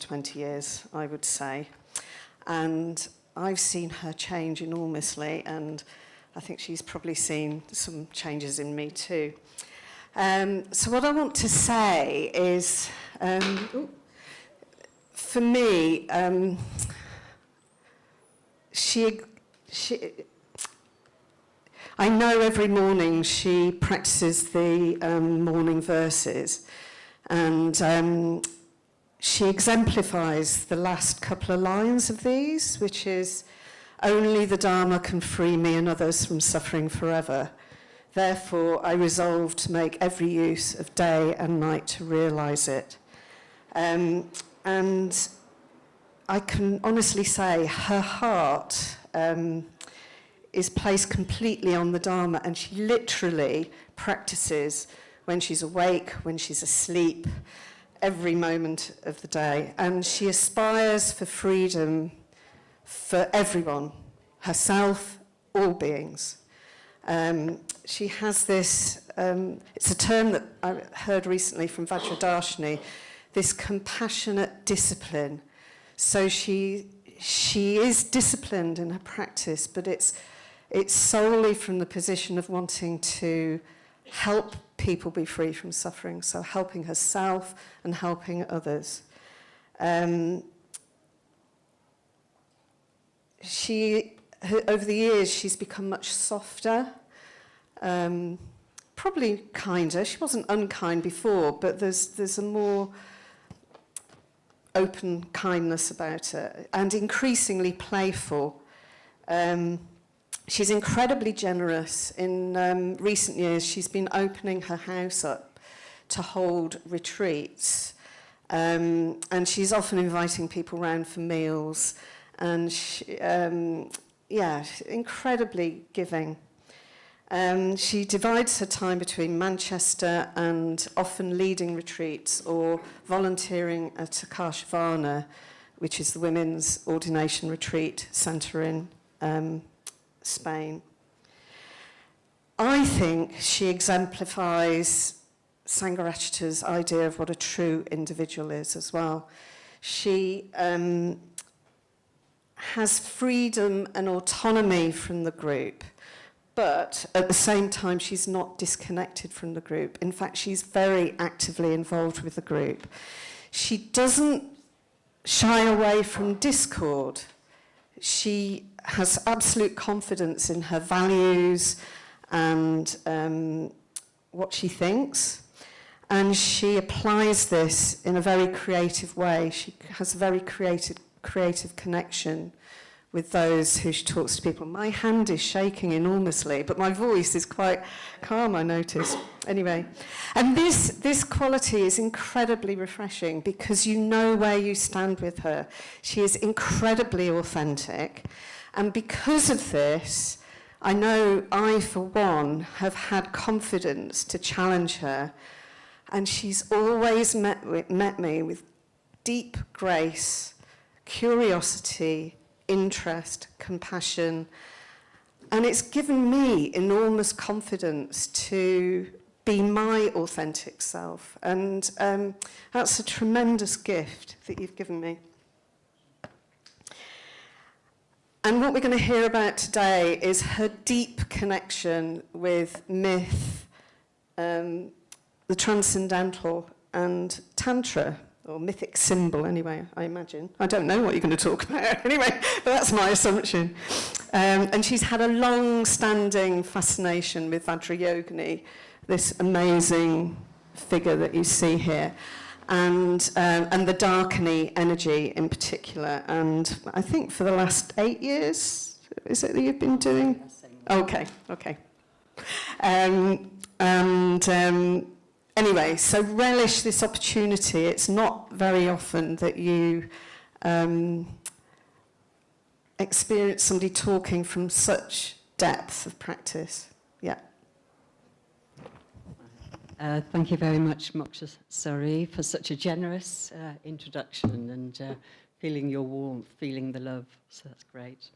20 years, I would say. And I've seen her change enormously, and I think she's probably seen some changes in me too. So what I want to say is, for me, I know every morning she practices the morning verses, and she exemplifies the last couple of lines of these, which is, "Only the Dharma can free me and others from suffering forever. Therefore, I resolve to make every use of day and night to realize it." And I can honestly say her heart is placed completely on the Dharma, and she literally practices when she's awake, when she's asleep, every moment of the day. And she aspires for freedom for everyone, herself, all beings. She has this, it's a term that I heard recently from Vajrayogini, this compassionate discipline. So she is disciplined in her practice, but it's solely from the position of wanting to help people be free from suffering, so helping herself and helping others. Over the years, she's become much softer, probably kinder. She wasn't unkind before, but there's a more open kindness about her, and increasingly playful. She's incredibly generous. In recent years, she's been opening her house up to hold retreats, and she's often inviting people round for meals, and incredibly giving. She divides her time between Manchester and often leading retreats or volunteering at Akashvana, which is the women's ordination retreat centre in Spain. I think she exemplifies Sangharakshita's idea of what a true individual is as well. She has freedom and autonomy from the group, but at the same time, she's not disconnected from the group. In fact, she's very actively involved with the group. She doesn't shy away from discord. She has absolute confidence in her values and what she thinks, and she applies this in a very creative way. She has a very creative connection with those who she talks to people. My hand is shaking enormously, but my voice is quite calm, I notice. Anyway, and this quality is incredibly refreshing because you know where you stand with her. She is incredibly authentic, and because of this, I know I, for one, have had confidence to challenge her, and she's always met me with deep grace, curiosity, interest, compassion, and it's given me enormous confidence to be my authentic self, and that's a tremendous gift that you've given me. And what we're going to hear about today is her deep connection with myth, the transcendental, and Tantra, or mythic symbol anyway, I imagine. I don't know what you're going to talk about anyway, but that's my assumption. And she's had a long-standing fascination with Vajrayogini, this amazing figure that you see here, and the darkening energy in particular. And I think for the last 8 years, is it that you've been doing? Okay. Anyway, so relish this opportunity. It's not very often that you experience somebody talking from such depth of practice. Yeah. Thank you very much, Moksha Sari, for such a generous introduction and feeling your warmth, feeling the love. So that's great.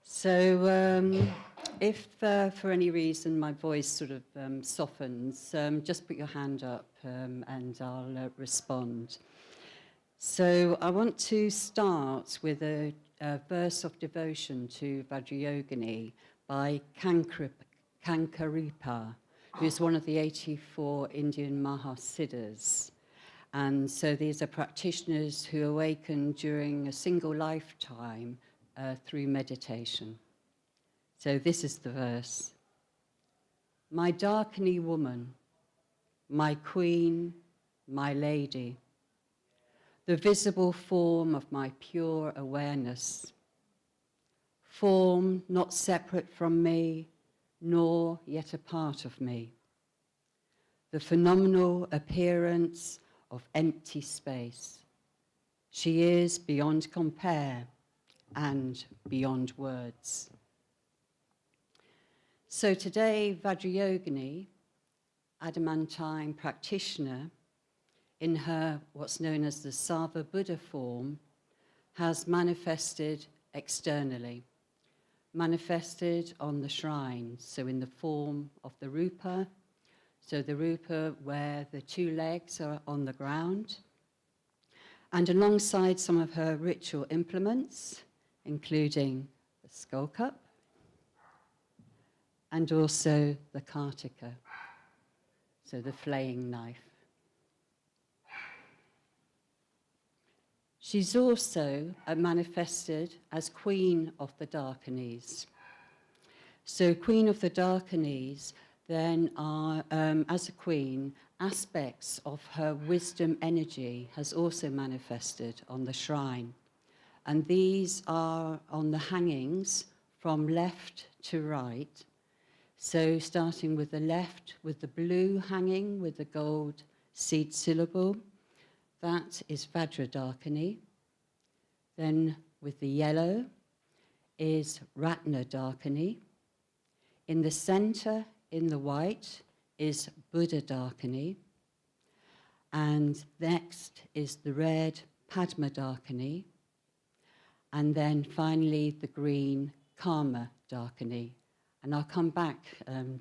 So if for any reason my voice sort of softens, just put your hand up and I'll respond. So I want to start with a verse of devotion to Vajrayogini by Kankaripa, who's one of the 84 Indian Mahasiddhas. And so these are practitioners who awaken during a single lifetime through meditation. So this is the verse. My darkening woman, my queen, my lady, the visible form of my pure awareness, form not separate from me, nor yet a part of me, the phenomenal appearance of empty space. She is beyond compare and beyond words. So today, Vajrayogini, adamantine practitioner, in her what's known as the Sava Buddha form, has manifested externally, manifested on the shrine, so in the form of the rupa, so the rupa where the two legs are on the ground, and alongside some of her ritual implements, including the skull cup, and also the kartika, so the flaying knife. She's also manifested as Queen of the Darkanese. So Queen of the Darkanese then are, as a queen, aspects of her wisdom energy has also manifested on the shrine. And these are on the hangings from left to right. So starting with the left, with the blue hanging with the gold seed syllable, that is Vajradakini. Then with the yellow is Ratnadakini. In the center, in the white, is Buddhadakini. And next is the red Padmadakini. And then finally the green Karmadakini. And I'll come back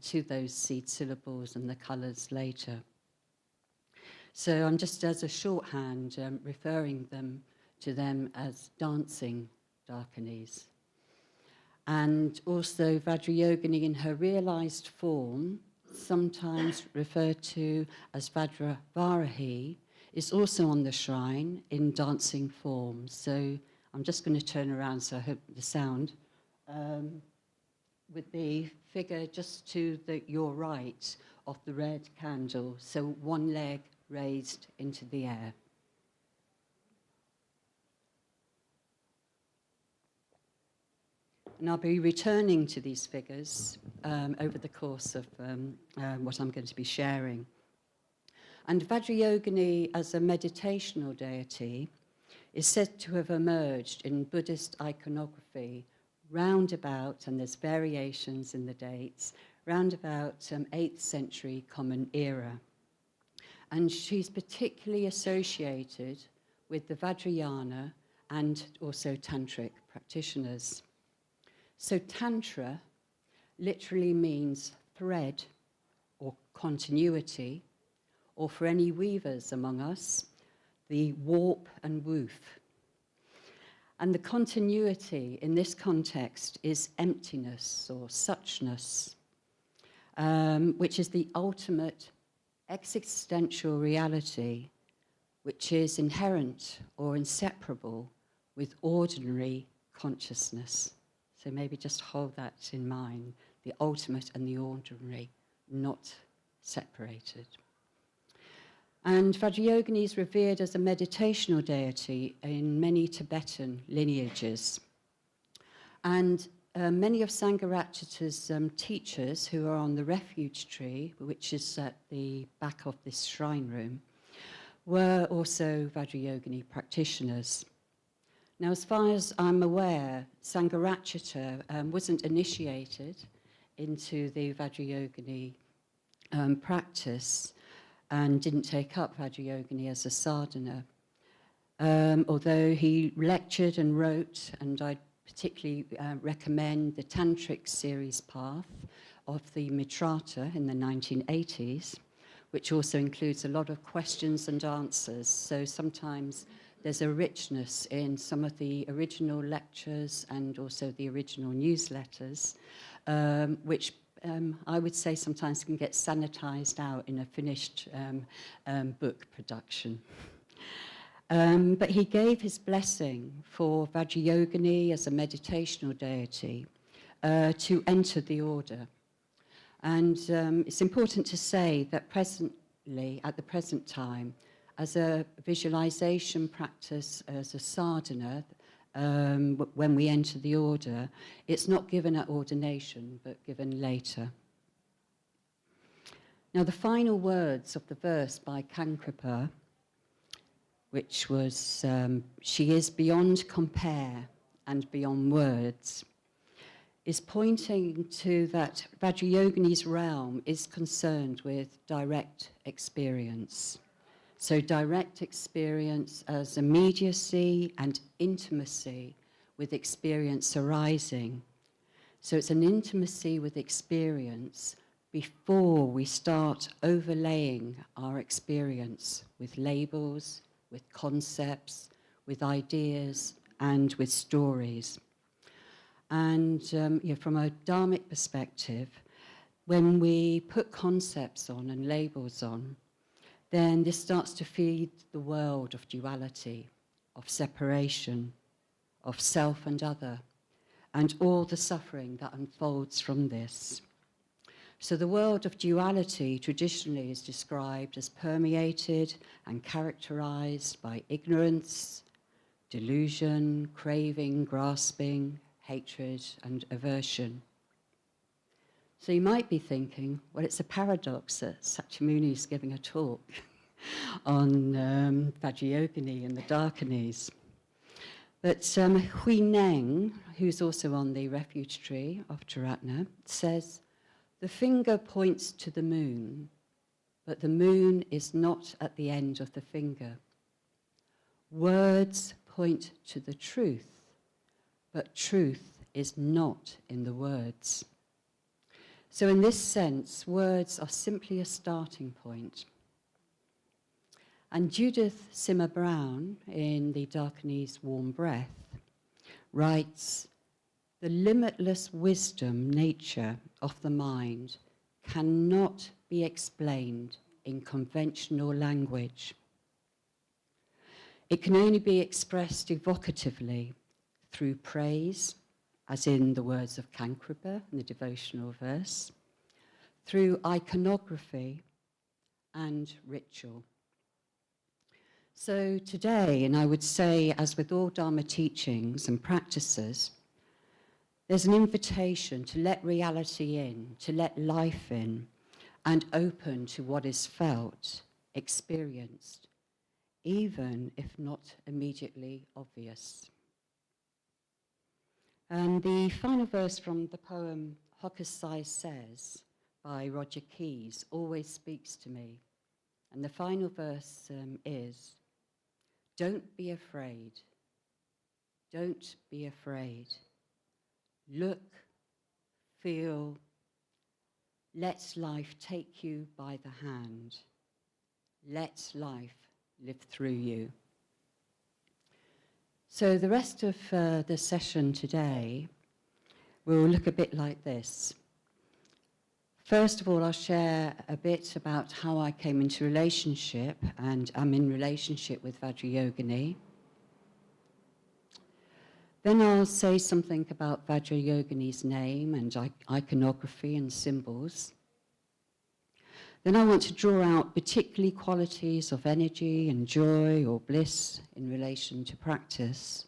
to those seed syllables and the colors later. So I'm just as a shorthand referring to them as dancing Darkanese. And also Vajrayogini in her realized form, sometimes referred to as Vajravarahi, is also on the shrine in dancing form. So I'm just going to turn around so I hope the sound. With the figure just to your right of the red candle, so one leg raised into the air. And I'll be returning to these figures over the course of what I'm going to be sharing. And Vajrayogini as a meditational deity is said to have emerged in Buddhist iconography round about, and there's variations in the dates, round about 8th century Common Era. And she's particularly associated with the Vajrayana and also Tantric practitioners. So Tantra literally means thread or continuity, or for any weavers among us, the warp and woof. And the continuity in this context is emptiness or suchness, which is the ultimate existential reality, which is inherent or inseparable with ordinary consciousness. So maybe just hold that in mind, the ultimate and the ordinary, not separated. And Vajrayogini is revered as a meditational deity in many Tibetan lineages. And many of Sangharakshita's teachers who are on the refuge tree, which is at the back of this shrine room, were also Vajrayogini practitioners. Now, as far as I'm aware, Sangharakshita wasn't initiated into the Vajrayogini practice and didn't take up Vajrayogini as a sadhana, although he lectured and wrote, and I'd particularly recommend the Tantric series path of the Mitrata in the 1980s, which also includes a lot of questions and answers. So sometimes there's a richness in some of the original lectures and also the original newsletters, which I would say sometimes can get sanitized out in a finished book production. But he gave his blessing for Vajrayogini as a meditational deity to enter the order. And it's important to say that presently, at the present time, as a visualization practice, as a sadhana, when we enter the order, it's not given at ordination, but given later. Now, the final words of the verse by Kankripa, which was, she is beyond compare and beyond words, is pointing to that Vajrayogini's realm is concerned with direct experience. So direct experience as immediacy and intimacy with experience arising. So it's an intimacy with experience before we start overlaying our experience with labels, with concepts, with ideas, and with stories. And from a dharmic perspective, when we put concepts on and labels on, then this starts to feed the world of duality, of separation, of self and other, and all the suffering that unfolds from this. So the world of duality traditionally is described as permeated and characterized by ignorance, delusion, craving, grasping, hatred, and aversion. So you might be thinking, well, it's a paradox that Satyamuni is giving a talk on Vajrayogini and the Darkinis. But Hui Neng, who's also on the refuge tree of Charatna, says, the finger points to the moon, but the moon is not at the end of the finger. Words point to the truth, but truth is not in the words. So in this sense, words are simply a starting point. And Judith Simmer Brown, in the Darkinis' Warm Breath, writes, the limitless wisdom nature of the mind cannot be explained in conventional language. It can only be expressed evocatively through praise, as in the words of Kankripa in the devotional verse, through iconography and ritual. So today, and I would say as with all Dharma teachings and practices, there's an invitation to let reality in, to let life in, and open to what is felt, experienced, even if not immediately obvious. And the final verse from the poem Hokusai Says by Roger Keyes always speaks to me. And the final verse is, don't be afraid. Don't be afraid. Look, feel, let life take you by the hand. Let life live through you. So the rest of the session today will look a bit like this. First of all, I'll share a bit about how I came into relationship, and I'm in relationship with Vajrayogini. Then I'll say something about Vajrayogini's name and iconography and symbols. Then I want to draw out particularly qualities of energy and joy or bliss in relation to practice.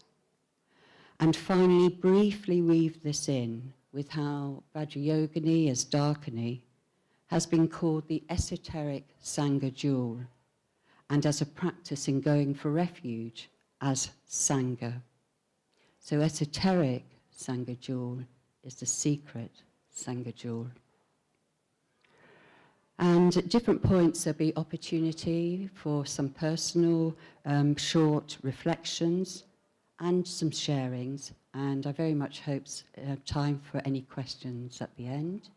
And finally, briefly weave this in with how Vajrayogini as Darkini has been called the esoteric Sangha jewel, and as a practice in going for refuge as Sangha. So esoteric Sangha jewel is the secret Sangha jewel. And at different points there'll be opportunity for some personal short reflections and some sharings, and I very much hope time for any questions at the end.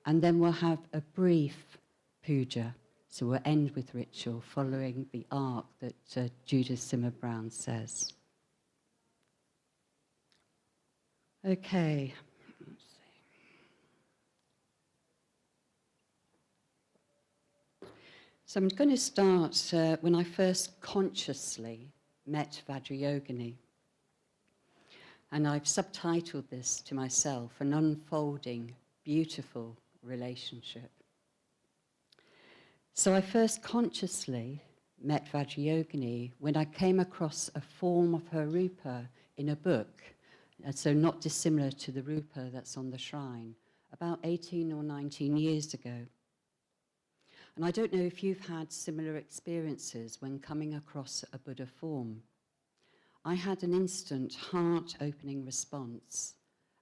And then we'll have a brief puja, So we'll end with ritual, following the arc that Judith Zimmer Brown says. Okay. Let's see. So I'm going to start when I first consciously met Vajrayogini. And I've subtitled this to myself, An Unfolding Beautiful Relationship. So I first consciously met Vajrayogini when I came across a form of her rupa in a book, so not dissimilar to the rupa that's on the shrine, about 18 or 19 years ago. And I don't know if you've had similar experiences when coming across a Buddha form. I had an instant heart-opening response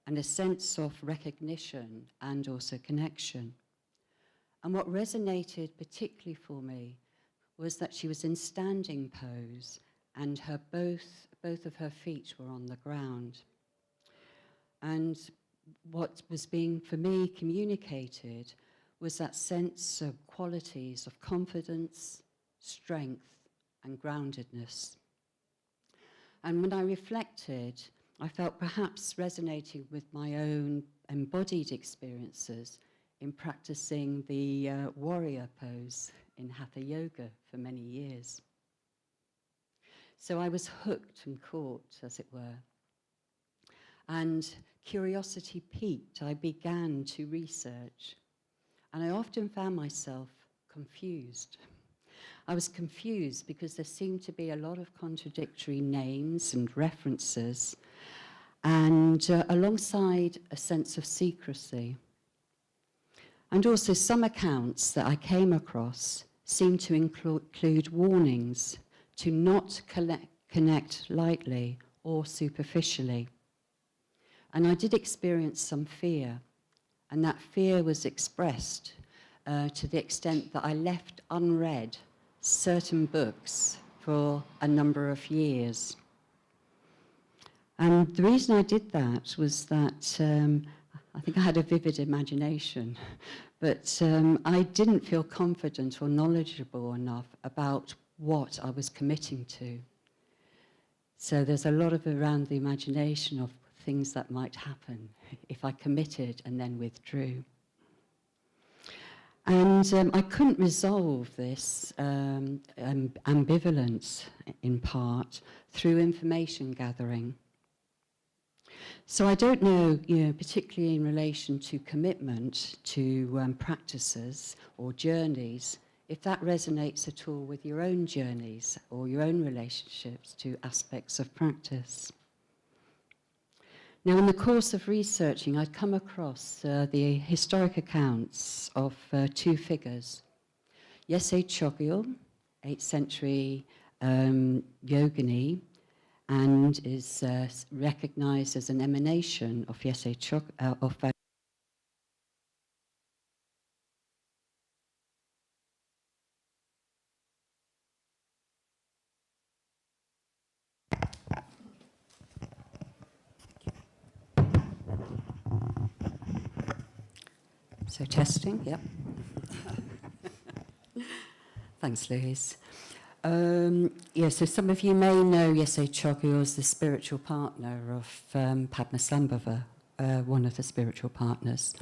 and a sense of recognition and also connection. And what resonated particularly for me was that she was in standing pose and both of her feet were on the ground. And what was being, for me, communicated was that sense of qualities of confidence, strength, and groundedness. And when I reflected, I felt perhaps resonating with my own embodied experiences in practicing the warrior pose in Hatha Yoga for many years. So I was hooked and caught, as it were. And curiosity piqued. I began to research. And I often found myself confused. I was confused because there seemed to be a lot of contradictory names and references, and alongside a sense of secrecy. And also some accounts that I came across seemed to include warnings to not connect lightly or superficially. And I did experience some fear, and that fear was expressed to the extent that I left unread certain books for a number of years. And the reason I did that was that I think I had a vivid imagination, but I didn't feel confident or knowledgeable enough about what I was committing to. So there's a lot of around the imagination of things that might happen if I committed and then withdrew. And I couldn't resolve this ambivalence, in part, through information gathering. So I don't know, particularly in relation to commitment to practices or journeys, if that resonates at all with your own journeys or your own relationships to aspects of practice. Now, in the course of researching, I'd come across the historic accounts of two figures. Yeshe Chogyal, 8th century yogini, and is recognized as an emanation of Yeshe Chogyal, of So testing, yep. Thanks, Louise. So some of you may know Yeshe Chogyal as the spiritual partner of Padmasambhava, one of the spiritual partners.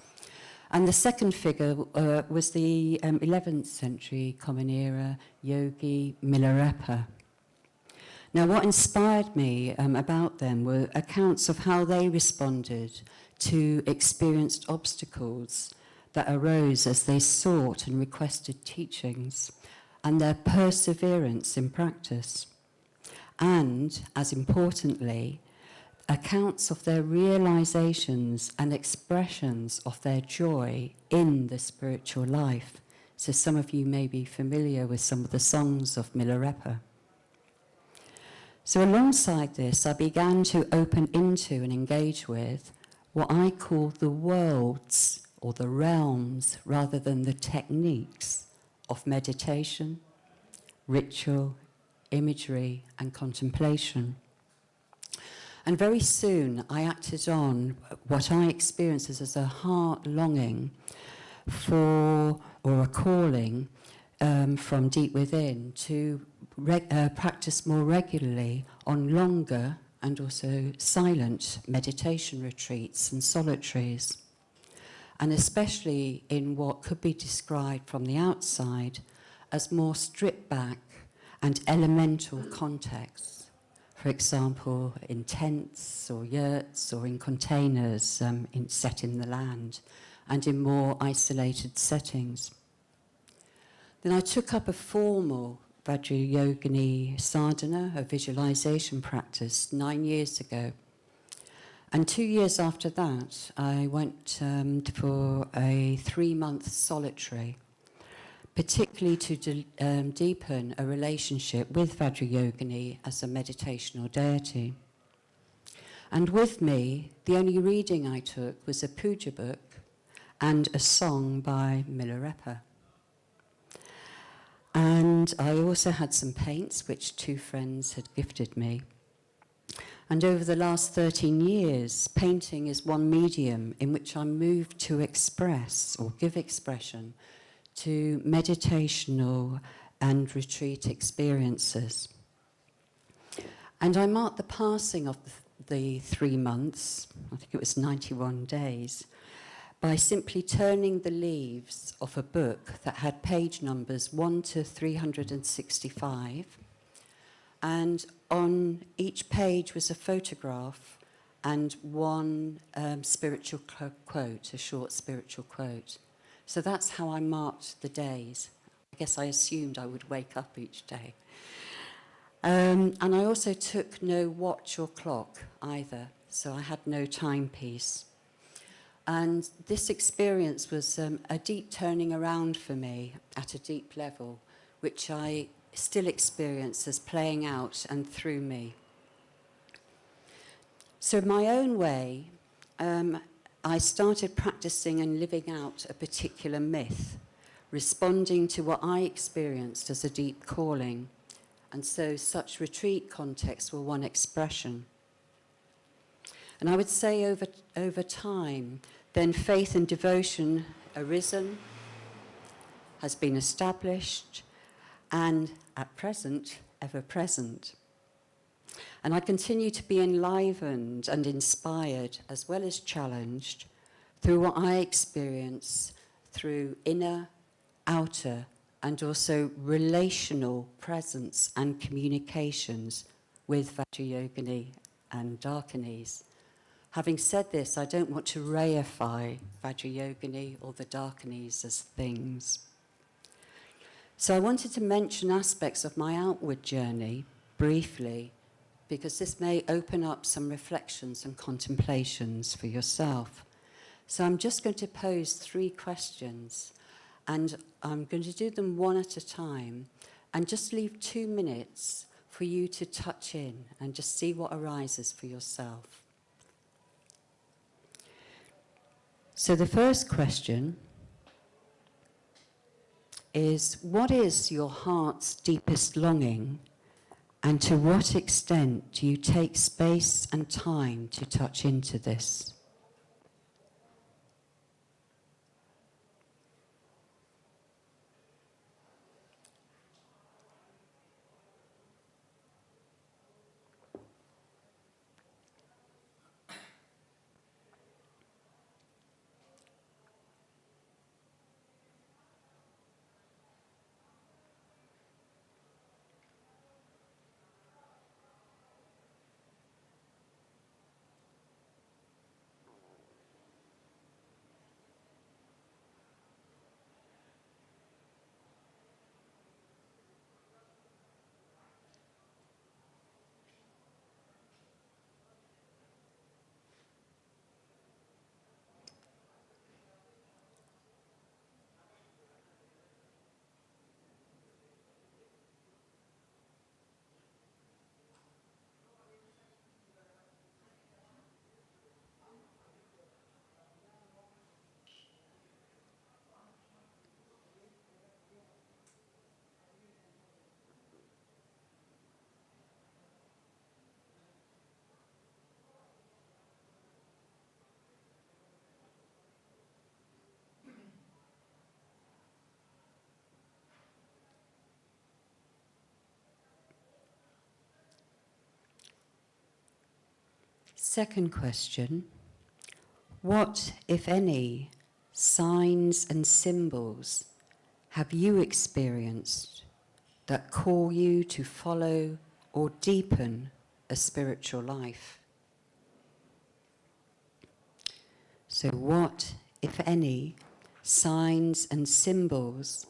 And the second figure was the 11th century Common Era yogi Milarepa. Now, what inspired me about them were accounts of how they responded to experienced obstacles that arose as they sought and requested teachings, and their perseverance in practice. And, as importantly, accounts of their realizations and expressions of their joy in the spiritual life. So some of you may be familiar with some of the songs of Milarepa. So alongside this, I began to open into and engage with what I call the worlds or the realms rather than the techniques of meditation, ritual, imagery, and contemplation. And very soon I acted on what I experienced as a heart longing for, or a calling, from deep within to practice more regularly on longer and also silent meditation retreats and solitaries, and especially in what could be described from the outside as more stripped back and elemental contexts. For example, in tents or yurts or in containers set in the land, and in more isolated settings. Then I took up a formal Vajrayogini sadhana, a visualization practice, 9 years ago. And 2 years after that, I went for a 3-month solitary, particularly to deepen a relationship with Vajrayogini as a meditational deity. And with me, the only reading I took was a puja book and a song by Milarepa. And I also had some paints, which 2 friends had gifted me. And over the last 13 years, painting is one medium in which I'm moved to express or give expression to meditational and retreat experiences. And I marked the passing of the 3 months, I think it was 91 days, by simply turning the leaves of a book that had page numbers 1 to 365, and on each page was a photograph and one spiritual quote, a short spiritual quote. So that's how I marked the days. I guess I assumed I would wake up each day. And I also took no watch or clock either, so I had no timepiece. And this experience was a deep turning around for me at a deep level, which I still experience as playing out and through me. So in my own way, I started practicing and living out a particular myth, responding to what I experienced as a deep calling. And so such retreat contexts were one expression. And I would say over time, then faith and devotion arisen, has been established, and at present, ever present. And I continue to be enlivened and inspired, as well as challenged, through what I experience through inner, outer, and also relational presence and communications with Vajrayogini and Dakinis. Having said this, I don't want to reify Vajrayogini or the Dakinis as things. So I wanted to mention aspects of my outward journey briefly, because this may open up some reflections and contemplations for yourself. So I'm just going to pose 3 questions, and I'm going to do them one at a time, and just leave 2 minutes for you to touch in and just see what arises for yourself. So the first question is, what is your heart's deepest longing, and to what extent do you take space and time to touch into this? Second question, what, if any, signs and symbols have you experienced that call you to follow or deepen a spiritual life? So what, if any, signs and symbols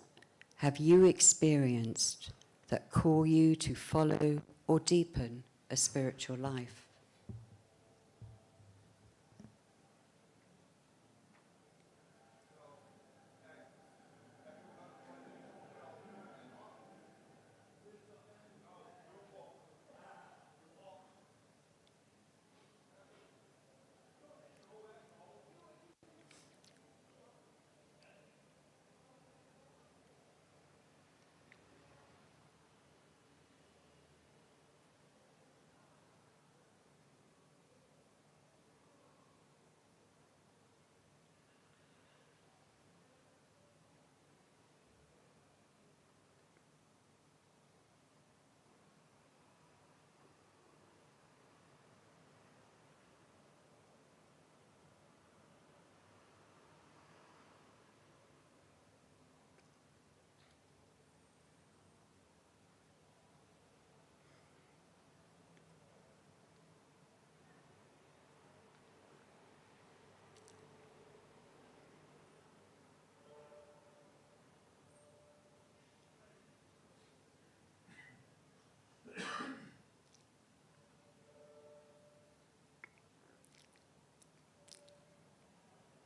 have you experienced that call you to follow or deepen a spiritual life?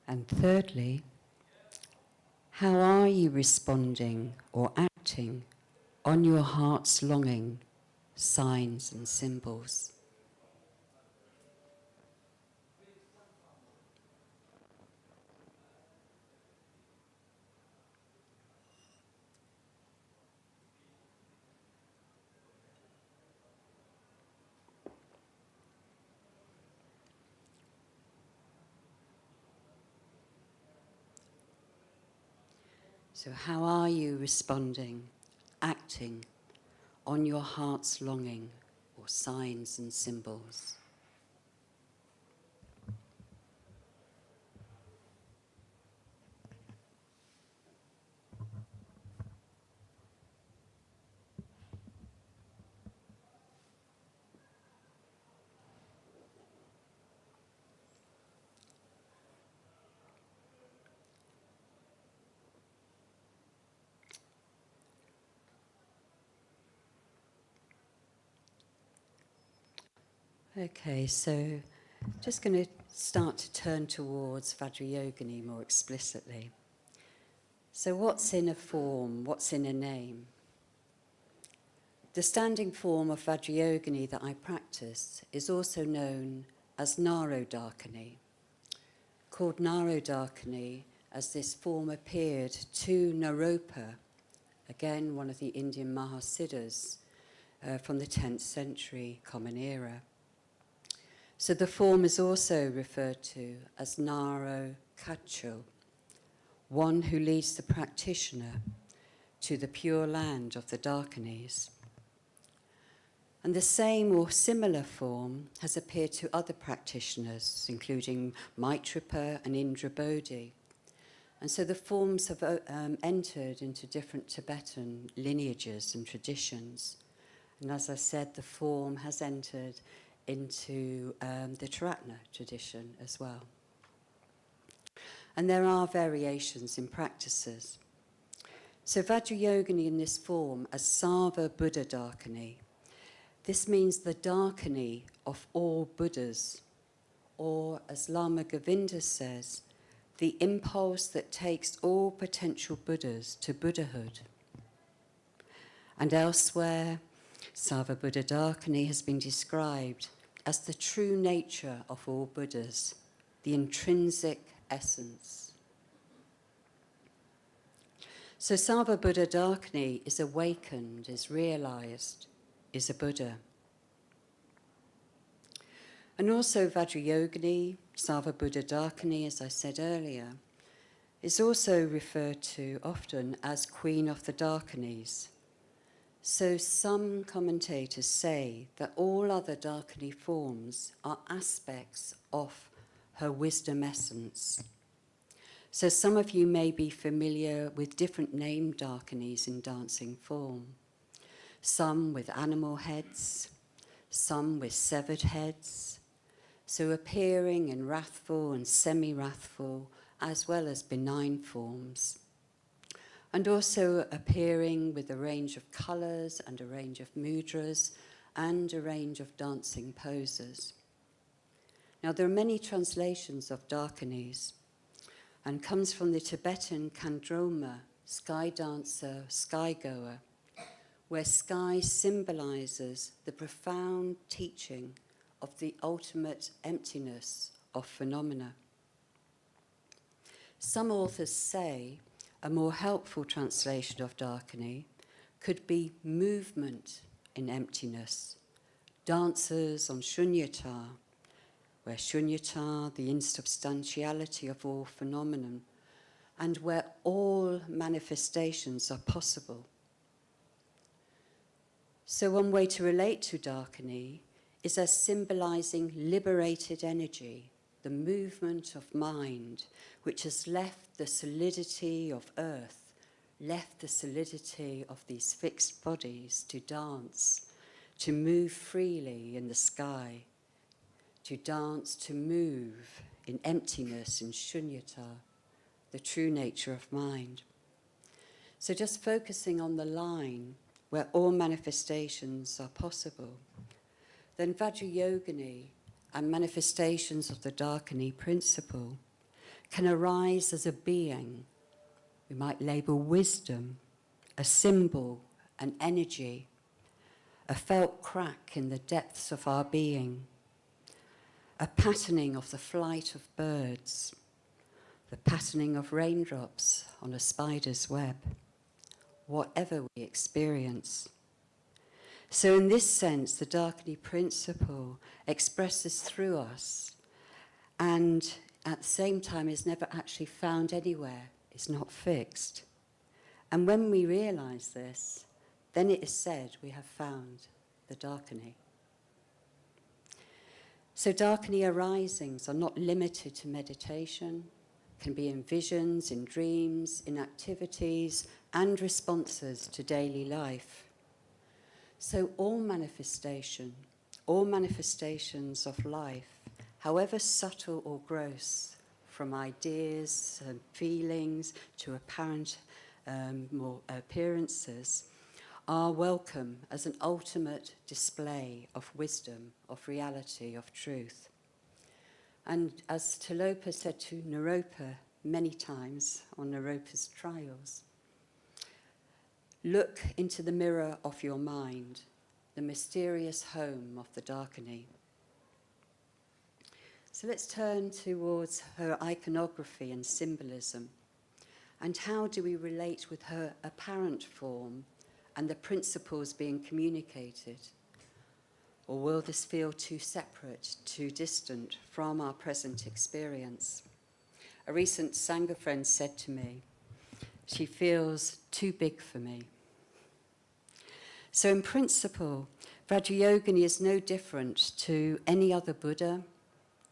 And thirdly, how are you responding or acting on your heart's longing, signs and symbols? So how are you responding, acting on your heart's longing or signs and symbols? Okay, so just going to start to turn towards Vajrayogini more explicitly. So what's in a form? What's in a name? The standing form of Vajrayogini that I practice is also known as Narodakini, called Narodakini as this form appeared to Naropa, again one of the Indian Mahasiddhas from the 10th century Common Era. So the form is also referred to as Naro Kacho, one who leads the practitioner to the pure land of the Dakinis. And the same or similar form has appeared to other practitioners, including Maitrapa and Indra Bodhi. And so the forms have entered into different Tibetan lineages and traditions. And as I said, the form has entered into the Taratna tradition as well. And there are variations in practices. So Vajrayogini in this form as Sarva Buddha Dakini. This means the Dakini of all Buddhas, or as Lama Govinda says, the impulse that takes all potential Buddhas to Buddhahood. And elsewhere, Sarva Buddha Dakini has been described as the true nature of all Buddhas, the intrinsic essence. So Sarva Buddha Dakini is awakened, is realized, is a Buddha. And also Vajrayogini, Sarva Buddha Dakini, as I said earlier, is also referred to often as Queen of the Dakinis. So some commentators say that all other Dakini forms are aspects of her wisdom essence. So some of you may be familiar with different named Dakinis in dancing form. Some with animal heads, some with severed heads, so appearing in wrathful and semi-wrathful as well as benign forms, and also appearing with a range of colours and a range of mudras and a range of dancing poses. Now there are many translations of Dakinis and comes from the Tibetan Kandroma, sky dancer, sky goer, where sky symbolises the profound teaching of the ultimate emptiness of phenomena. Some authors say a more helpful translation of Dakini could be movement in emptiness, dancers on Shunyata, where Shunyata, the insubstantiality of all phenomenon, and where all manifestations are possible. So one way to relate to Dakini is as symbolizing liberated energy, the movement of mind, which has left the solidity of earth, left the solidity of these fixed bodies to dance, to move freely in the sky, to dance, to move in emptiness, in shunyata, the true nature of mind. So just focusing on the line where all manifestations are possible, then Vajrayogini and manifestations of the Dakini principle can arise as a being. We might label wisdom, a symbol, an energy, a felt crack in the depths of our being, a patterning of the flight of birds, the patterning of raindrops on a spider's web, whatever we experience. So in this sense, the Dakini principle expresses through us and at the same time is never actually found anywhere. It's not fixed. And when we realize this, then it is said we have found the Dakini. So Dakini arisings are not limited to meditation, can be in visions, in dreams, in activities, and responses to daily life. So all manifestations of life, however subtle or gross, from ideas and feelings to apparent more appearances, are welcome as an ultimate display of wisdom, of reality, of truth. And as Tilopa said to Naropa many times on Naropa's trials, look into the mirror of your mind, the mysterious home of the Dakini. So let's turn towards her iconography and symbolism. And how do we relate with her apparent form and the principles being communicated? Or will this feel too separate, too distant from our present experience? A recent Sangha friend said to me, she feels too big for me. So in principle, Vajrayogini is no different to any other Buddha,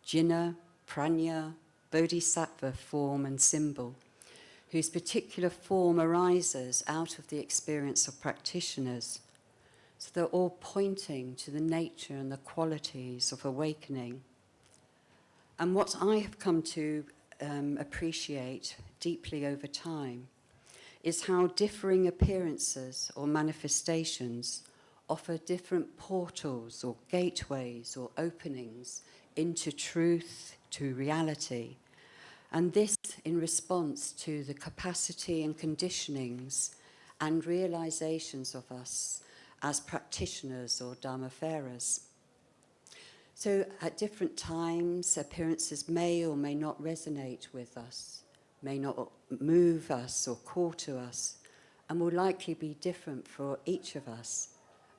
Jinna, Prajna, Bodhisattva form and symbol, whose particular form arises out of the experience of practitioners. So they're all pointing to the nature and the qualities of awakening. And what I have come to appreciate deeply over time is how differing appearances or manifestations offer different portals or gateways or openings into truth, to reality. And this in response to the capacity and conditionings and realizations of us as practitioners or dharmaferas. So at different times, appearances may or may not resonate with us, may not move us or call to us, and will likely be different for each of us.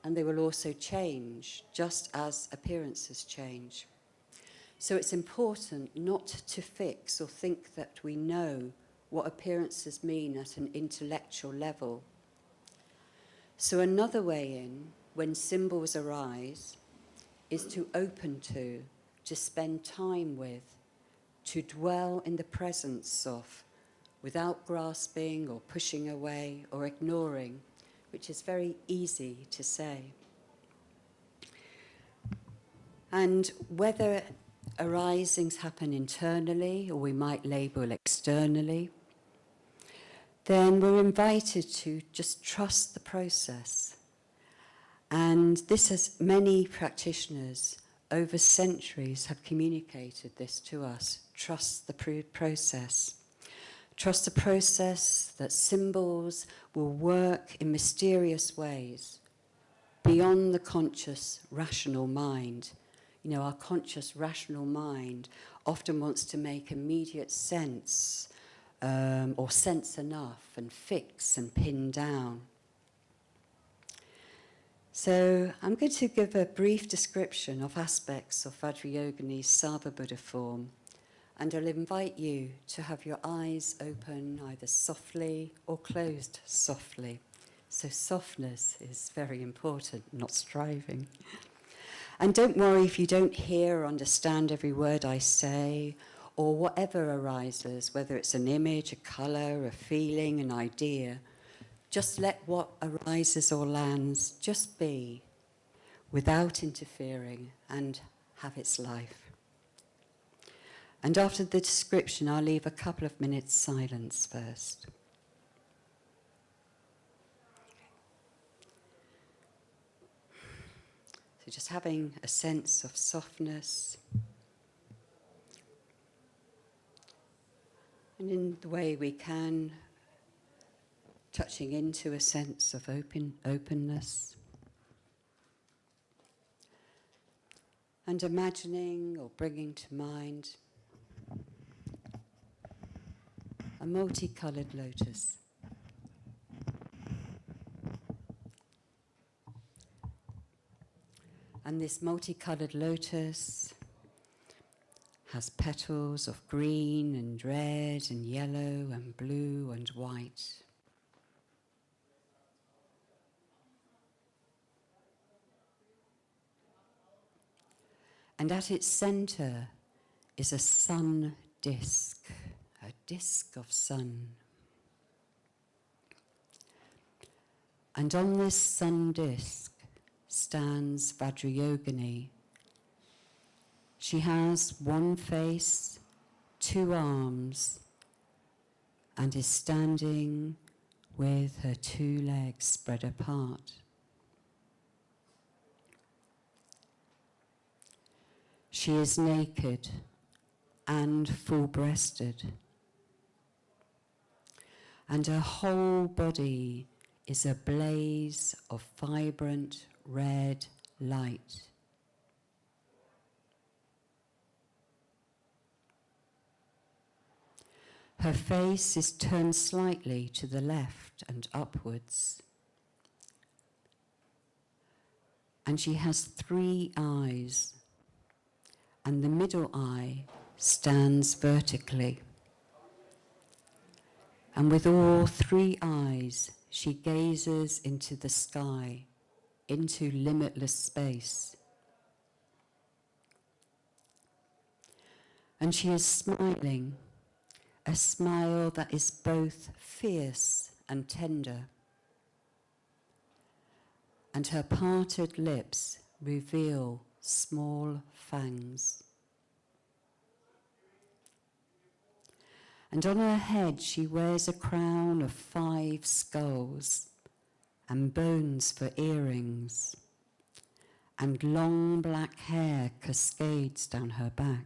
And they will also change, just as appearances change. So it's important not to fix or think that we know what appearances mean at an intellectual level. So another way in, when symbols arise, is to open to spend time with, to dwell in the presence of, without grasping or pushing away or ignoring, which is very easy to say. And whether arisings happen internally, or we might label externally, then we're invited to just trust the process. And this, as many practitioners over centuries have communicated this to us, trust the process. Trust the process that symbols will work in mysterious ways beyond the conscious, rational mind. You know, our conscious, rational mind often wants to make immediate sense, or sense enough, and fix and pin down. So I'm going to give a brief description of aspects of Vajrayogini's Sarvabhuta form, and I'll invite you to have your eyes open either softly or closed softly. So softness is very important, not striving. And don't worry if you don't hear or understand every word I say, or whatever arises, whether it's an image, a colour, a feeling, an idea. Just let what arises or lands just be, without interfering, and have its life. And after the description, I'll leave a couple of minutes silence first. So just having a sense of softness. And in the way we can, touching into a sense of openness. And imagining or bringing to mind a multicoloured lotus. And this multicoloured lotus has petals of green and red and yellow and blue and white. And at its centre is a sun disk, a disk of sun. And on this sun disk stands Vajrayogini. She has one face, two arms, and is standing with her two legs spread apart. She is naked and full-breasted, and her whole body is a blaze of vibrant red light. Her face is turned slightly to the left and upwards, and she has 3 eyes, and the middle eye stands vertically. And with all 3 eyes, she gazes into the sky, into limitless space. And she is smiling, a smile that is both fierce and tender. And her parted lips reveal small fangs. And on her head she wears a crown of 5 skulls and bones for earrings, and long black hair cascades down her back.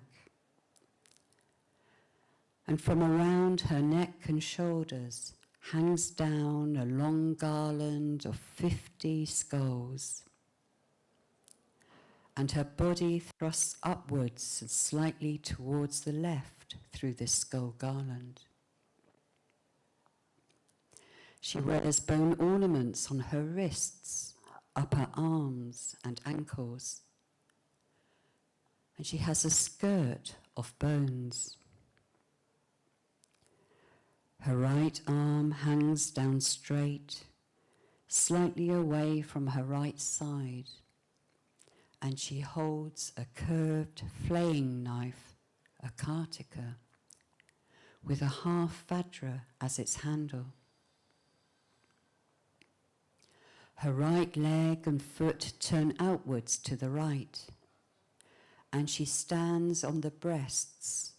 And from around her neck and shoulders hangs down a long garland of 50 skulls. And her body thrusts upwards and slightly towards the left through this skull garland. She wears bone ornaments on her wrists, upper arms and ankles. And she has a skirt of bones. Her right arm hangs down straight, slightly away from her right side, and she holds a curved flaying knife, a kartika, with a half vajra as its handle. Her right leg and foot turn outwards to the right, and she stands on the breasts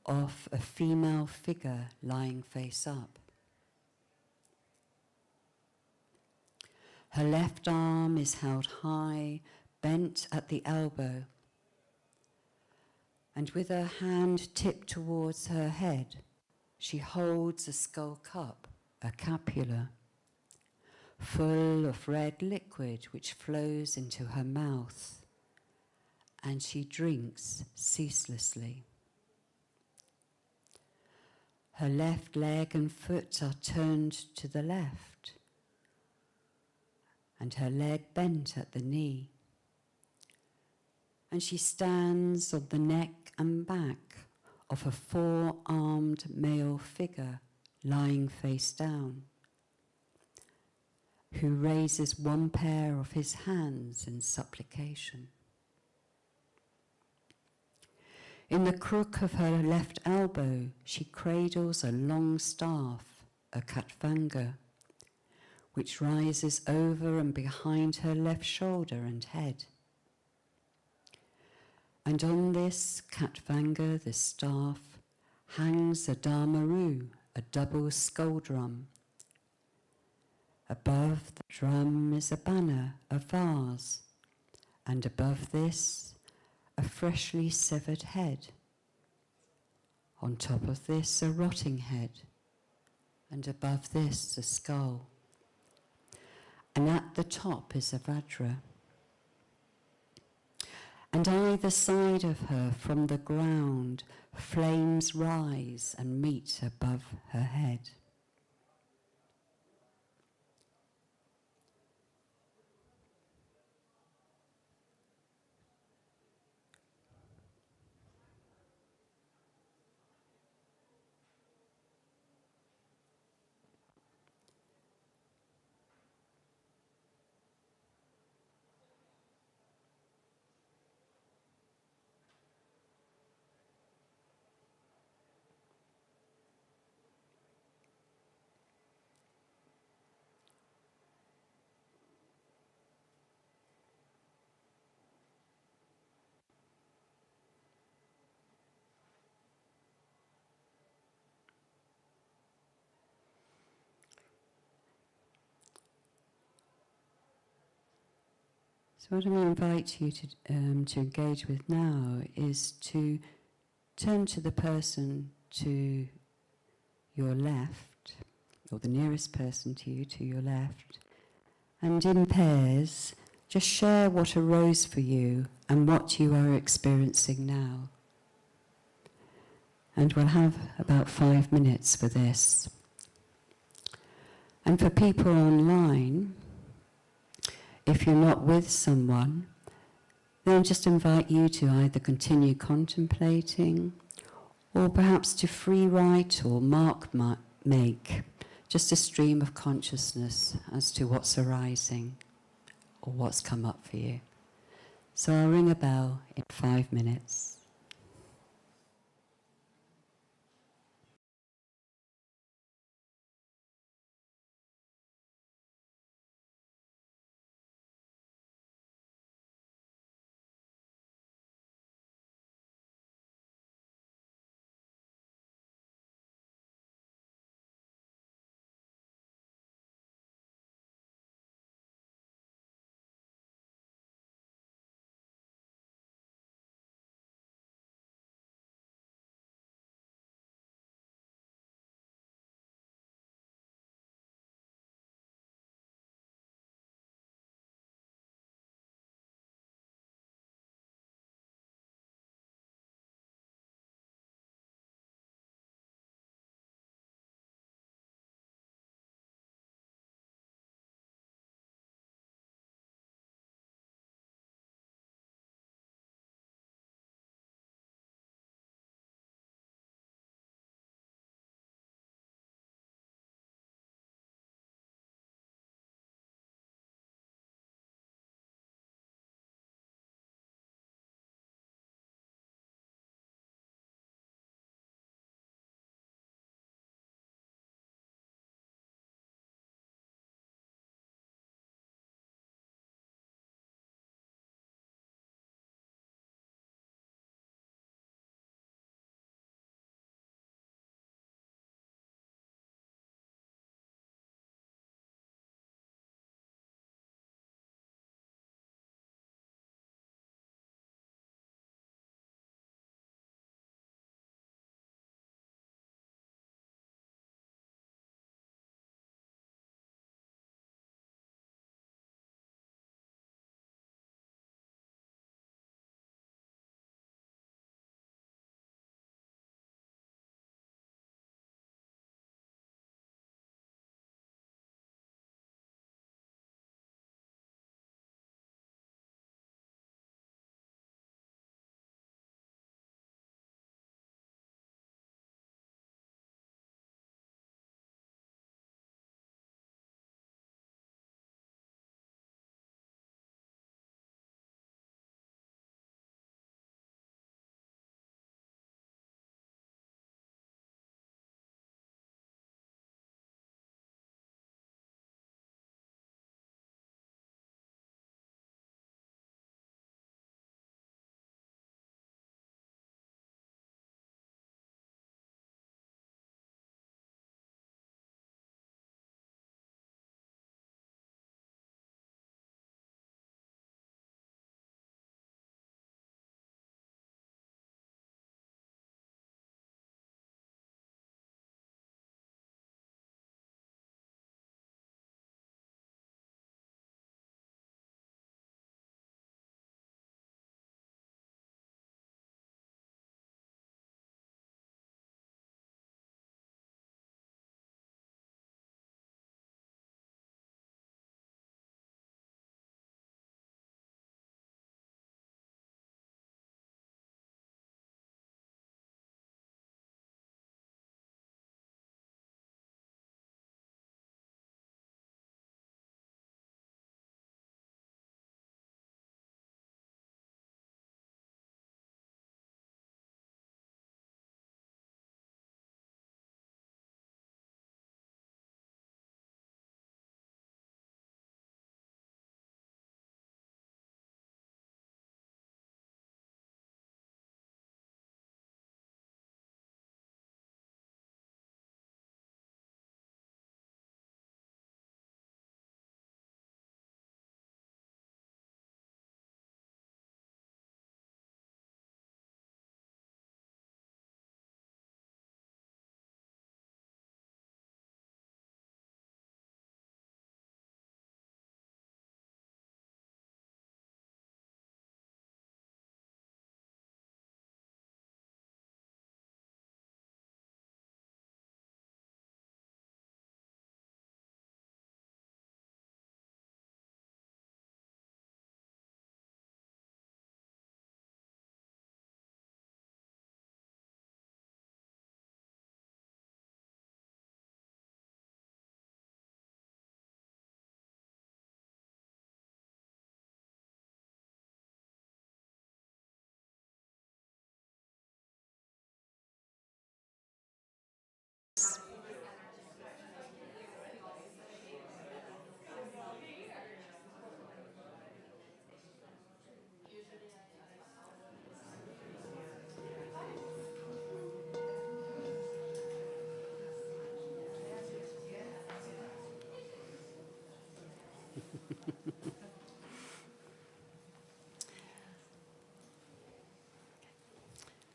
of a female figure lying face up. Her left arm is held high, bent at the elbow, and with her hand tipped towards her head, she holds a skull cup, a capula, full of red liquid which flows into her mouth, and she drinks ceaselessly. Her left leg and foot are turned to the left, and her leg bent at the knee. And she stands on the neck and back of a four-armed male figure lying face down, who raises one pair of his hands in supplication. In the crook of her left elbow, she cradles a long staff, a katvanga, which rises over and behind her left shoulder and head. And on this katvanga, this staff, hangs a dharmaru, a double skull drum. Above the drum is a banner, a vase, and above this, a freshly severed head. On top of this, a rotting head, and above this, a skull. And at the top is a vajra. And either side of her, from the ground, flames rise and meet above her head. So what I'm going to invite you to engage with now is to turn to the person to your left, or the nearest person to you to your left, and in pairs, just share what arose for you and what you are experiencing now. And we'll have about 5 minutes for this. And for people online, if you're not with someone, then just invite you to either continue contemplating or perhaps to free write or make just a stream of consciousness as to what's arising or what's come up for you. So I'll ring a bell in 5 minutes.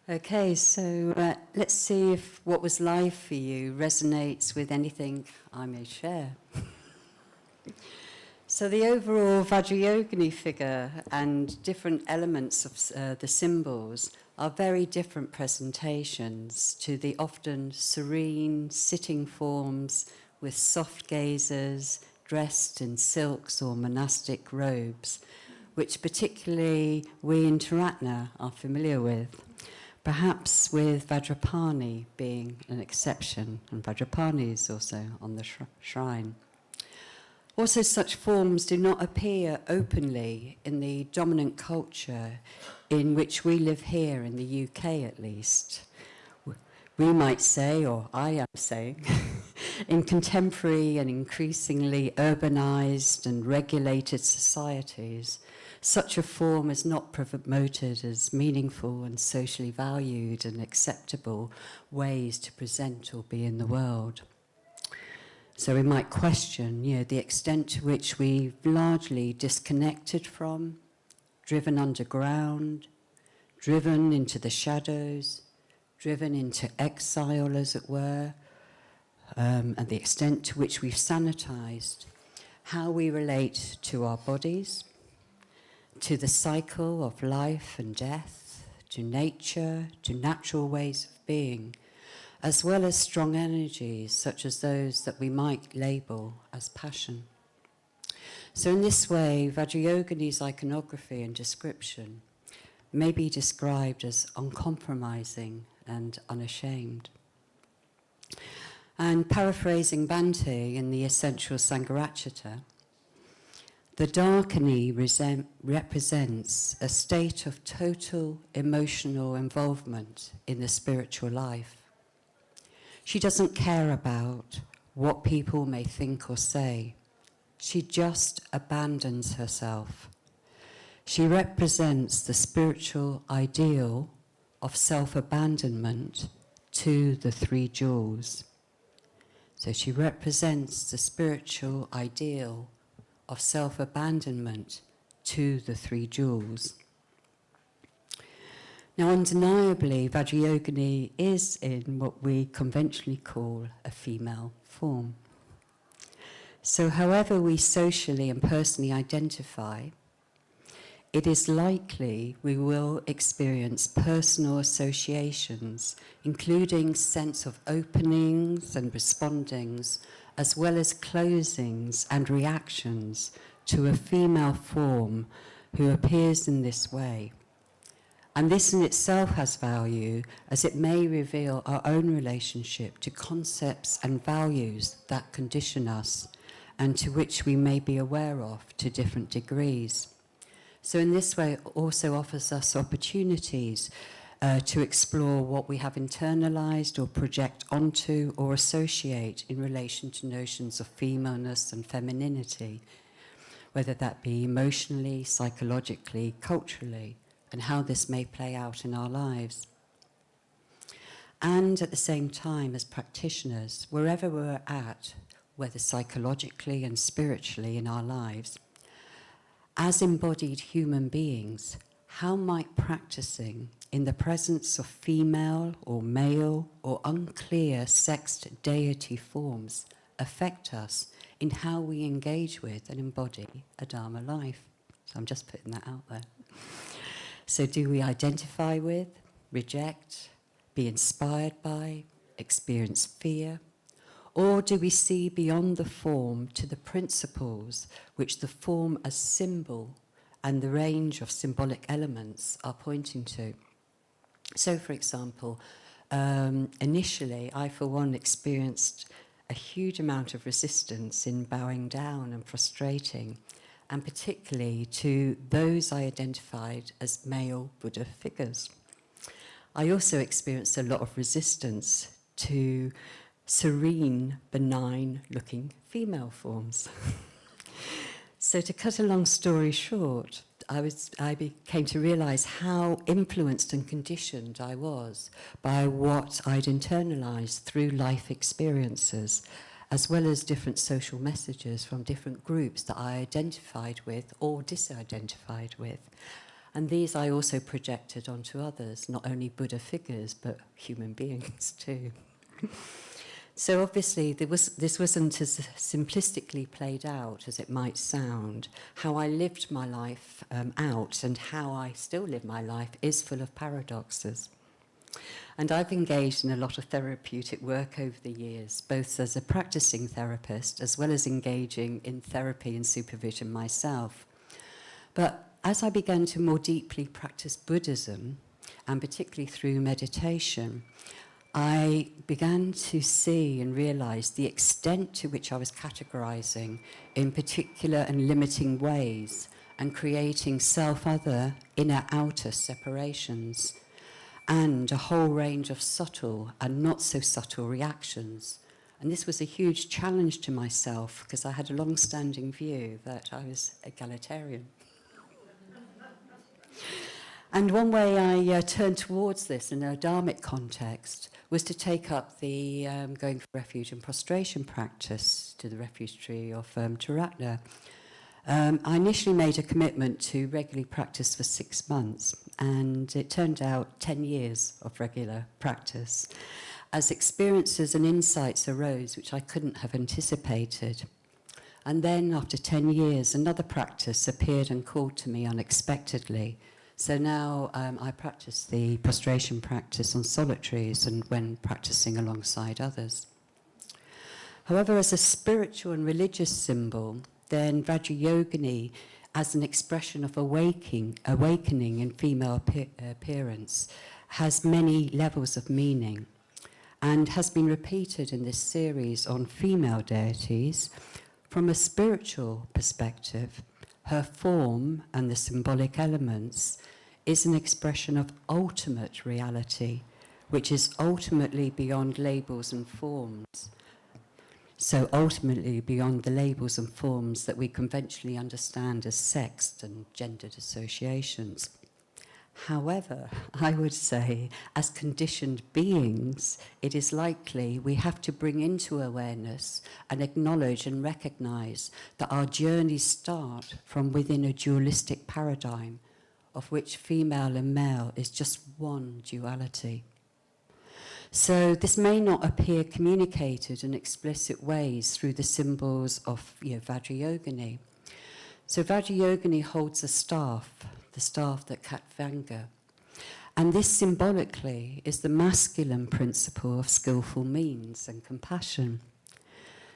Okay, so let's see if what was live for you resonates with anything I may share. So the overall Vajrayogini figure and different elements of the symbols are very different presentations to the often serene sitting forms with soft gazes dressed in silks or monastic robes, which particularly we in Taratna are familiar with. Perhaps with Vajrapani being an exception, and Vajrapani is also on the shrine. Also, such forms do not appear openly in the dominant culture in which we live here in the UK at least. We might say, or I am saying, in contemporary and increasingly urbanized and regulated societies, such a form is not promoted as meaningful and socially valued and acceptable ways to present or be in the world. So we might question, the extent to which we've largely disconnected from, driven underground, driven into the shadows, driven into exile, as it were, and the extent to which we've sanitized how we relate to our bodies, to the cycle of life and death, to nature, to natural ways of being, as well as strong energies such as those that we might label as passion. So in this way, Vajrayogini's iconography and description may be described as uncompromising and unashamed. And paraphrasing Bhante in the Essential Sangharachita, the Darkini represents a state of total emotional involvement in the spiritual life. She doesn't care about what people may think or say. She just abandons herself. She represents the spiritual ideal of self-abandonment to the three jewels. So she represents the spiritual ideal of self-abandonment to the three jewels. Now, undeniably, Vajrayogini is in what we conventionally call a female form. So however we socially and personally identify, it is likely we will experience personal associations, including sense of openings and respondings, as well as closings and reactions to a female form who appears in this way. And this in itself has value, as it may reveal our own relationship to concepts and values that condition us, and to which we may be aware of to different degrees. So in this way, it also offers us opportunities to explore what we have internalized or project onto or associate in relation to notions of femaleness and femininity, whether that be emotionally, psychologically, culturally, and how this may play out in our lives. And at the same time, as practitioners, wherever we're at, whether psychologically and spiritually in our lives, as embodied human beings, how might practicing in the presence of female or male or unclear sexed deity forms affect us in how we engage with and embody a Dharma life? So I'm just putting that out there. So do we identify with, reject, be inspired by, experience fear? Or do we see beyond the form to the principles which the form as symbol and the range of symbolic elements are pointing to? So, for example, initially, I, for one, experienced a huge amount of resistance in bowing down and prostrating, and particularly to those I identified as male Buddha figures. I also experienced a lot of resistance to serene, benign-looking female forms. So to cut a long story short, I came to realize how influenced and conditioned I was by what I'd internalized through life experiences, as well as different social messages from different groups that I identified with or disidentified with. And these I also projected onto others, not only Buddha figures, but human beings too. So obviously this wasn't as simplistically played out as it might sound. How I lived my life out and how I still live my life is full of paradoxes. And I've engaged in a lot of therapeutic work over the years, both as a practicing therapist as well as engaging in therapy and supervision myself. But as I began to more deeply practice Buddhism, and particularly through meditation, I began to see and realize the extent to which I was categorizing in particular and limiting ways and creating self-other, inner-outer separations, and a whole range of subtle and not so subtle reactions. And this was a huge challenge to myself because I had a long-standing view that I was egalitarian. And one way I turned towards this in a dharmic context was to take up the going for refuge and prostration practice to the refuge tree of Taratna. I initially made a commitment to regularly practice for 6 months, and it turned out 10 years of regular practice, as experiences and insights arose which I couldn't have anticipated. And then, after 10 years, another practice appeared and called to me unexpectedly. So now I practice the prostration practice on solitaries and when practicing alongside others. However, as a spiritual and religious symbol, then Vajrayogini, as an expression of awakening in female appearance, has many levels of meaning and has been repeated in this series on female deities. From a spiritual perspective, her form and the symbolic elements is an expression of ultimate reality, which is ultimately beyond labels and forms. So ultimately beyond the labels and forms that we conventionally understand as sexed and gendered associations. However, I would say, as conditioned beings, it is likely we have to bring into awareness and acknowledge and recognize that our journeys start from within a dualistic paradigm, of which female and male is just one duality. So this may not appear communicated in explicit ways through the symbols of Vajrayogini. So Vajrayogini holds a staff, the staff that Khatvanga. And this symbolically is the masculine principle of skillful means and compassion.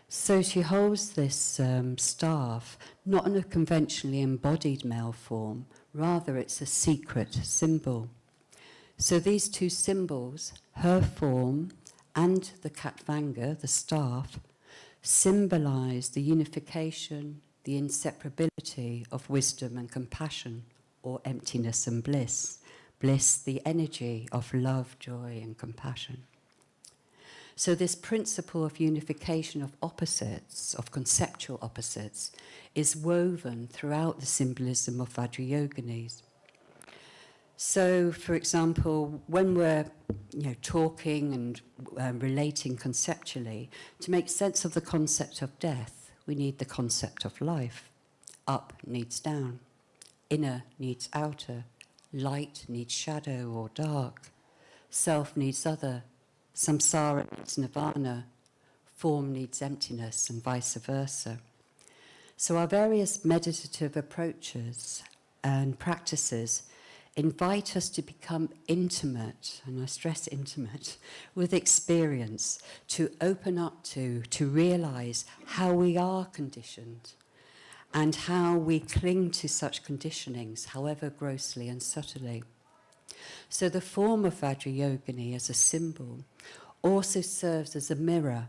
So she holds this staff not in a conventionally embodied male form, rather it's a secret symbol. So these two symbols, her form and the Khatvanga, the staff, symbolize the unification, the inseparability of wisdom and compassion, or emptiness and bliss. Bliss, the energy of love, joy, and compassion. So this principle of unification of opposites, of conceptual opposites, is woven throughout the symbolism of Vajrayoginis. So, for example, when we're talking and relating conceptually, to make sense of the concept of death, we need the concept of life. Up needs down. Inner needs outer. Light needs shadow or dark. Self needs other. Samsara needs nirvana. Form needs emptiness, and vice versa. So our various meditative approaches and practices invite us to become intimate, and I stress intimate, with experience, to open up to realize how we are conditioned and how we cling to such conditionings, however grossly and subtly. So the form of Vajrayogini as a symbol also serves as a mirror,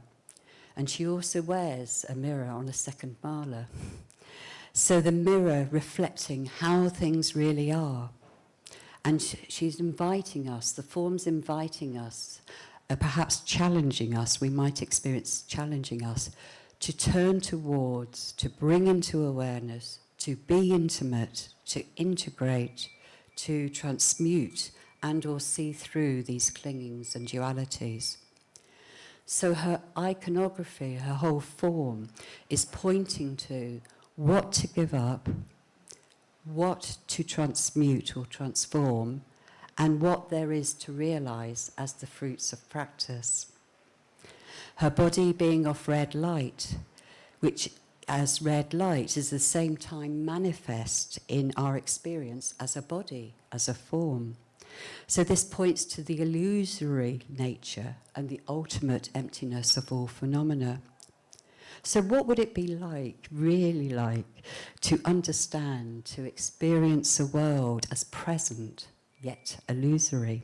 and she also wears a mirror on a second mala. So the mirror reflecting how things really are. And she's inviting us, the form's inviting us, perhaps challenging us, we might experience challenging us, to turn towards, to bring into awareness, to be intimate, to integrate, to transmute and or see through these clingings and dualities. So her iconography, her whole form, is pointing to what to give up, what to transmute or transform, and what there is to realize as the fruits of practice. Her body being of red light, which as red light is at the same time manifest in our experience as a body, as a form. So this points to the illusory nature and the ultimate emptiness of all phenomena. So what would it be like, really like, to understand, to experience a world as present, yet illusory?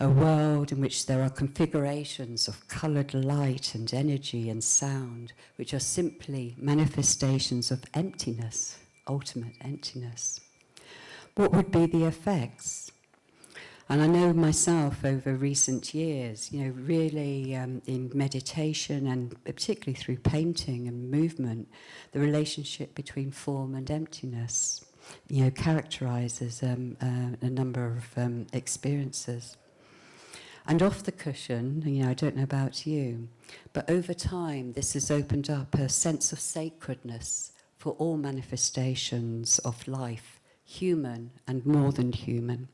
A world in which there are configurations of coloured light and energy and sound, which are simply manifestations of emptiness, ultimate emptiness. What would be the effects? And I know myself over recent years, really in meditation and particularly through painting and movement, the relationship between form and emptiness, characterises a number of experiences. And off the cushion, I don't know about you, but over time this has opened up a sense of sacredness for all manifestations of life, human and more than human,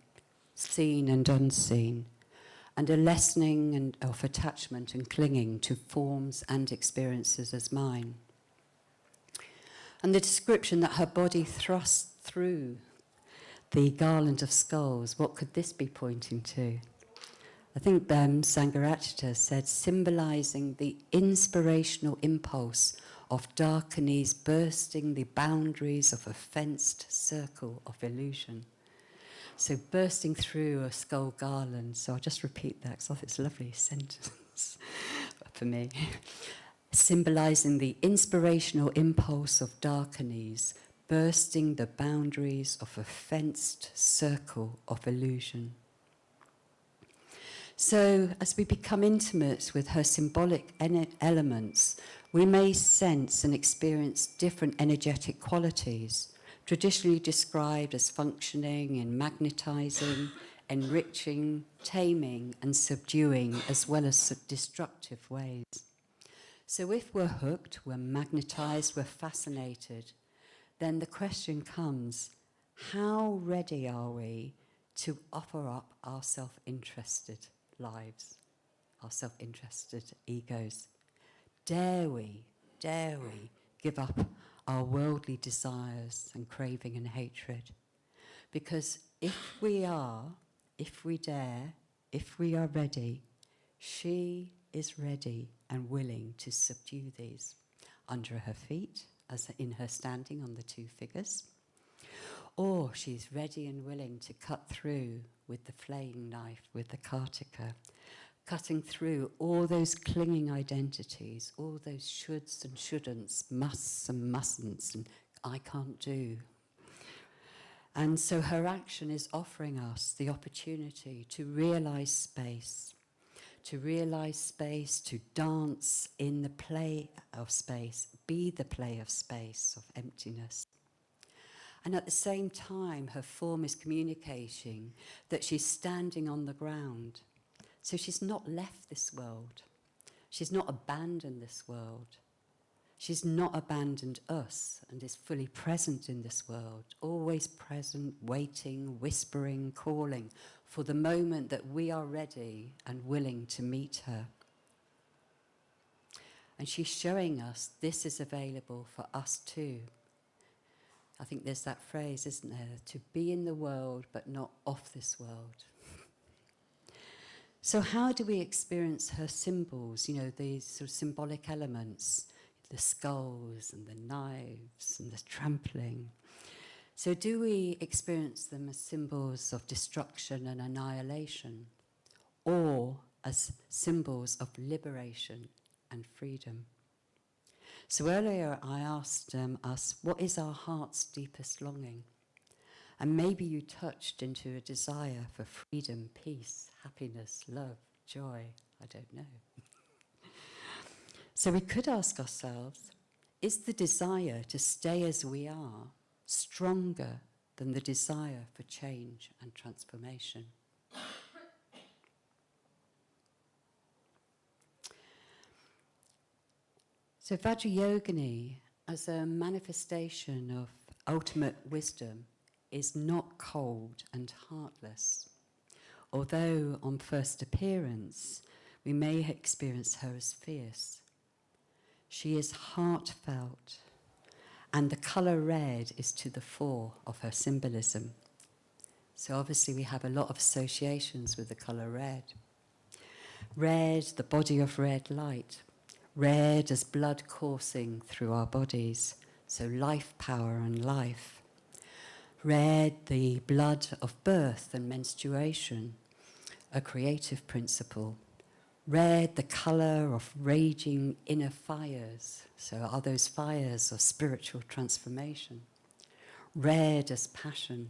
seen and unseen, and a lessening of attachment and clinging to forms and experiences as mine. And the description that her body thrusts through the garland of skulls, what could this be pointing to? I think Sangharakshita said, symbolizing the inspirational impulse of Darkinis bursting the boundaries of a fenced circle of illusion. So bursting through a skull garland. So I'll just repeat that because I think it's a lovely sentence for me. Symbolizing the inspirational impulse of Darkinis bursting the boundaries of a fenced circle of illusion. So, as we become intimate with her symbolic elements, we may sense and experience different energetic qualities, traditionally described as functioning in magnetizing, enriching, taming, and subduing, as well as destructive ways. So, if we're hooked, we're magnetized, we're fascinated, then the question comes, how ready are we to offer up our self-interested lives, our self-interested egos? Dare we give up our worldly desires and craving and hatred? Because if we dare, if we are ready, she is ready and willing to subdue these under her feet, as in her standing on the two figures, or she's ready and willing to cut through with the flaying knife, with the kartika, cutting through all those clinging identities, all those shoulds and shouldn'ts, musts and mustn'ts, and I can't do. And so her action is offering us the opportunity to realize space, to dance in the play of space, be the play of space, of emptiness. And at the same time, her form is communicating that she's standing on the ground. So she's not left this world. She's not abandoned this world. She's not abandoned us and is fully present in this world, always present, waiting, whispering, calling for the moment that we are ready and willing to meet her. And she's showing us this is available for us too. I think there's that phrase, isn't there? To be in the world, but not of this world. So how do we experience her symbols, these sort of symbolic elements, the skulls and the knives and the trampling? So do we experience them as symbols of destruction and annihilation, or as symbols of liberation and freedom? So earlier I asked us, what is our heart's deepest longing? And maybe you touched into a desire for freedom, peace, happiness, love, joy. I don't know. So we could ask ourselves, is the desire to stay as we are stronger than the desire for change and transformation? So Vajrayogini, as a manifestation of ultimate wisdom is not cold and heartless, although on first appearance we may experience her as fierce. She is heartfelt, and the colour red is to the fore of her symbolism. So obviously we have a lot of associations with the colour red. Red, the body of red light. Red as blood coursing through our bodies, so life power and life. Red, the blood of birth and menstruation, a creative principle. Red, the colour of raging inner fires, so are those fires of spiritual transformation. Red as passion,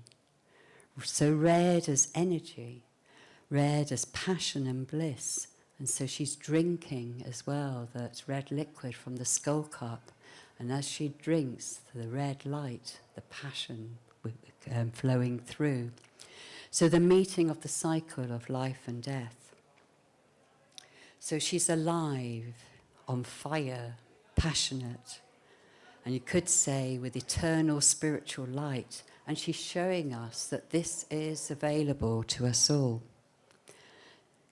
so red as energy, red as passion and bliss. And so she's drinking as well that red liquid from the skull cup. And as she drinks the red light, the passion flowing through. So the meeting of the cycle of life and death. So she's alive, on fire, passionate. And you could say with eternal spiritual light. And she's showing us that this is available to us all.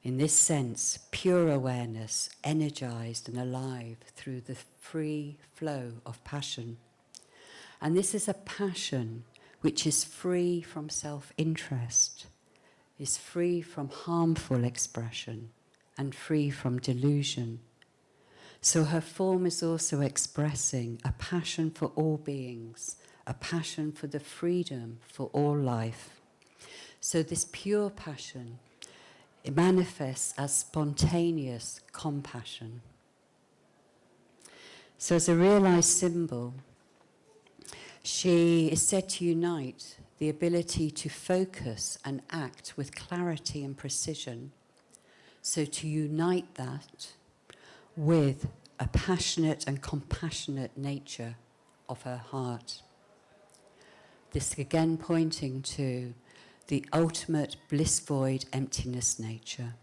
In this sense, pure awareness, energized and alive through the free flow of passion. And this is a passion which is free from self-interest, is free from harmful expression, and free from delusion. So her form is also expressing a passion for all beings, a passion for the freedom for all life. So this pure passion, it manifests as spontaneous compassion. So as a realized symbol, she is said to unite the ability to focus and act with clarity and precision. So to unite that with a passionate and compassionate nature of her heart. This again pointing to the ultimate bliss void emptiness nature.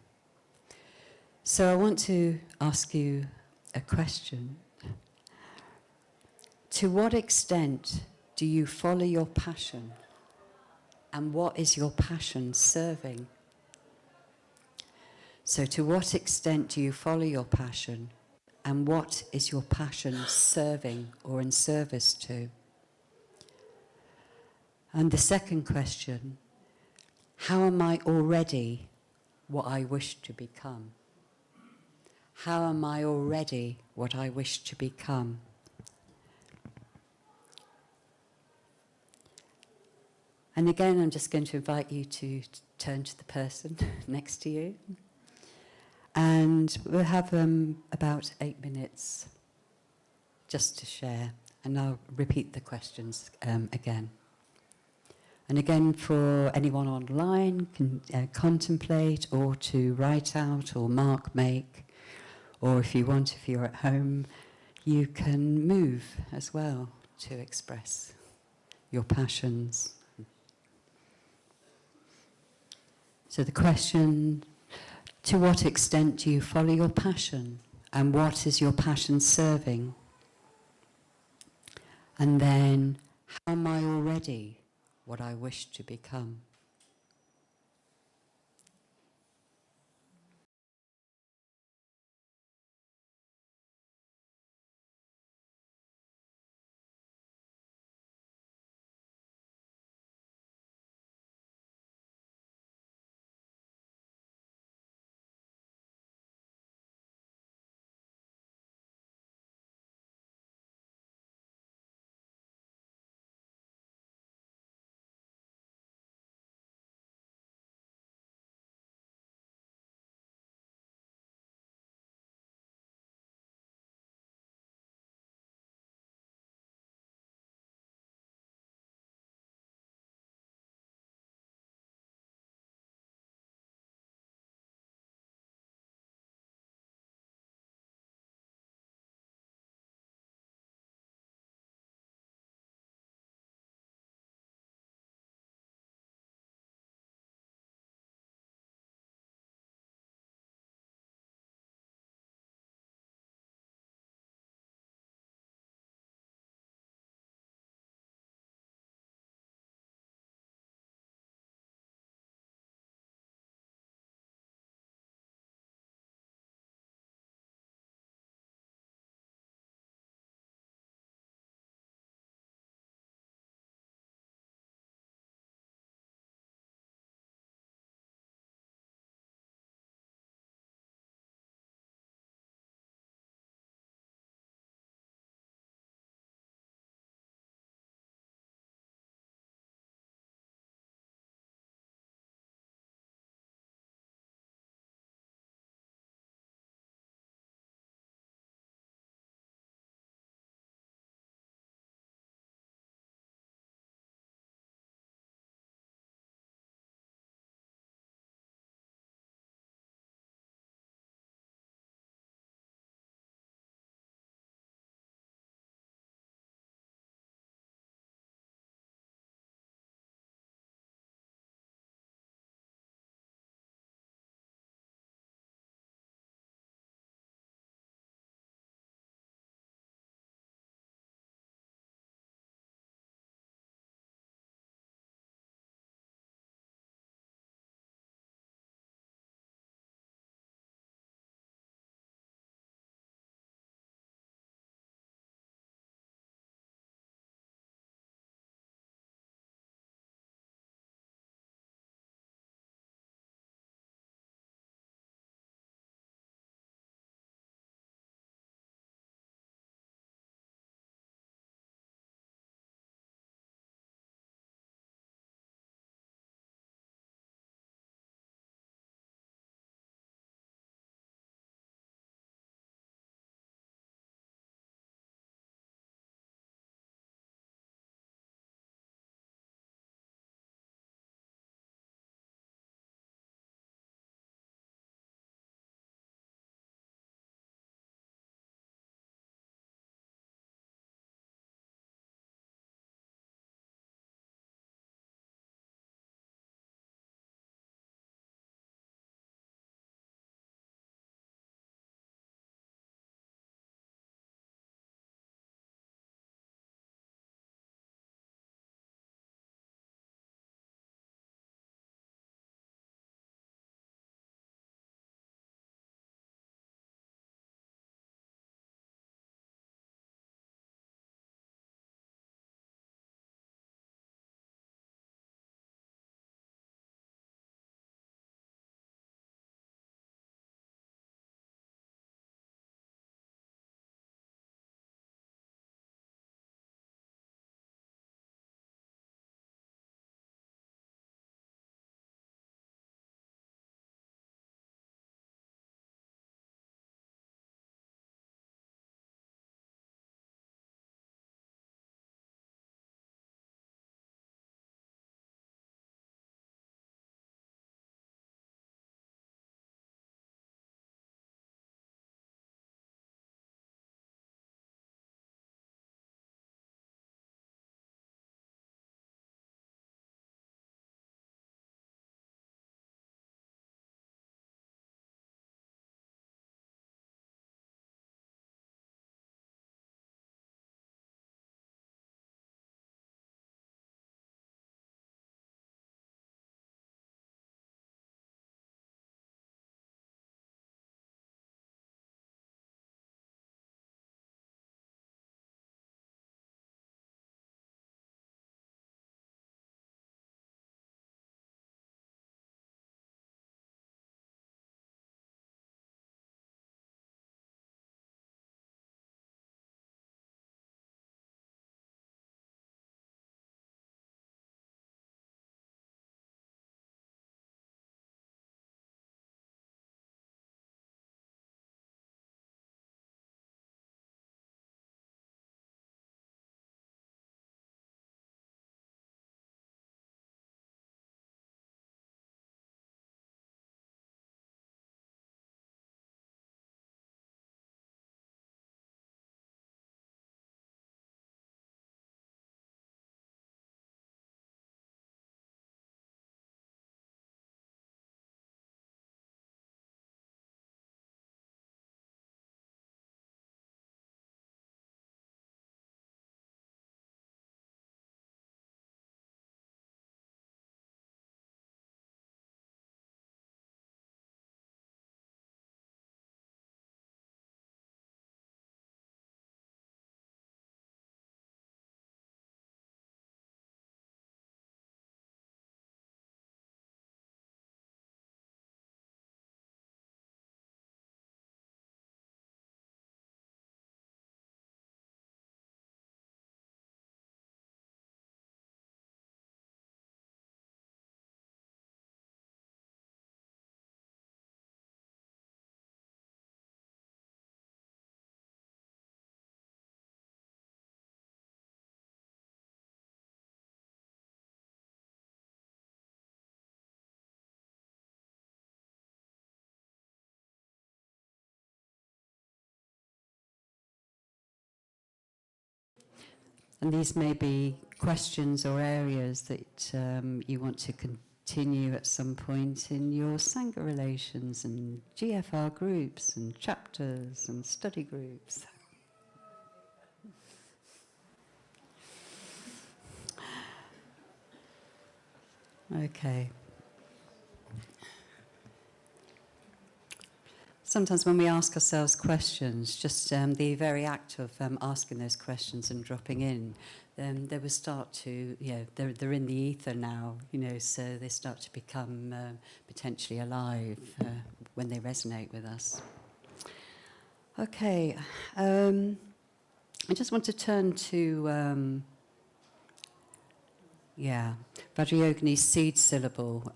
So I want to ask you a question. To what extent do you follow your passion? And what is your passion serving? So to what extent do you follow your passion? And what is your passion serving or in service to? And the second question, how am I already what I wish to become? How am I already what I wish to become? And again, I'm just going to invite you to turn to the person next to you. And we'll have about 8 minutes just to share. And I'll repeat the questions again. And again, for anyone online, can contemplate or to write out or mark make. Or if you want, if you're at home, you can move as well to express your passions. So the question, to what extent do you follow your passion? And what is your passion serving? And then, how am I already what I wish to become? And these may be questions or areas that you want to continue at some point in your Sangha relations and GFR groups and chapters and study groups. Okay. Sometimes when we ask ourselves questions, just the very act of asking those questions and dropping in, they will start to, they're in the ether now, so they start to become potentially alive when they resonate with us. Okay, I just want to turn to, Vajrayogini's seed syllable,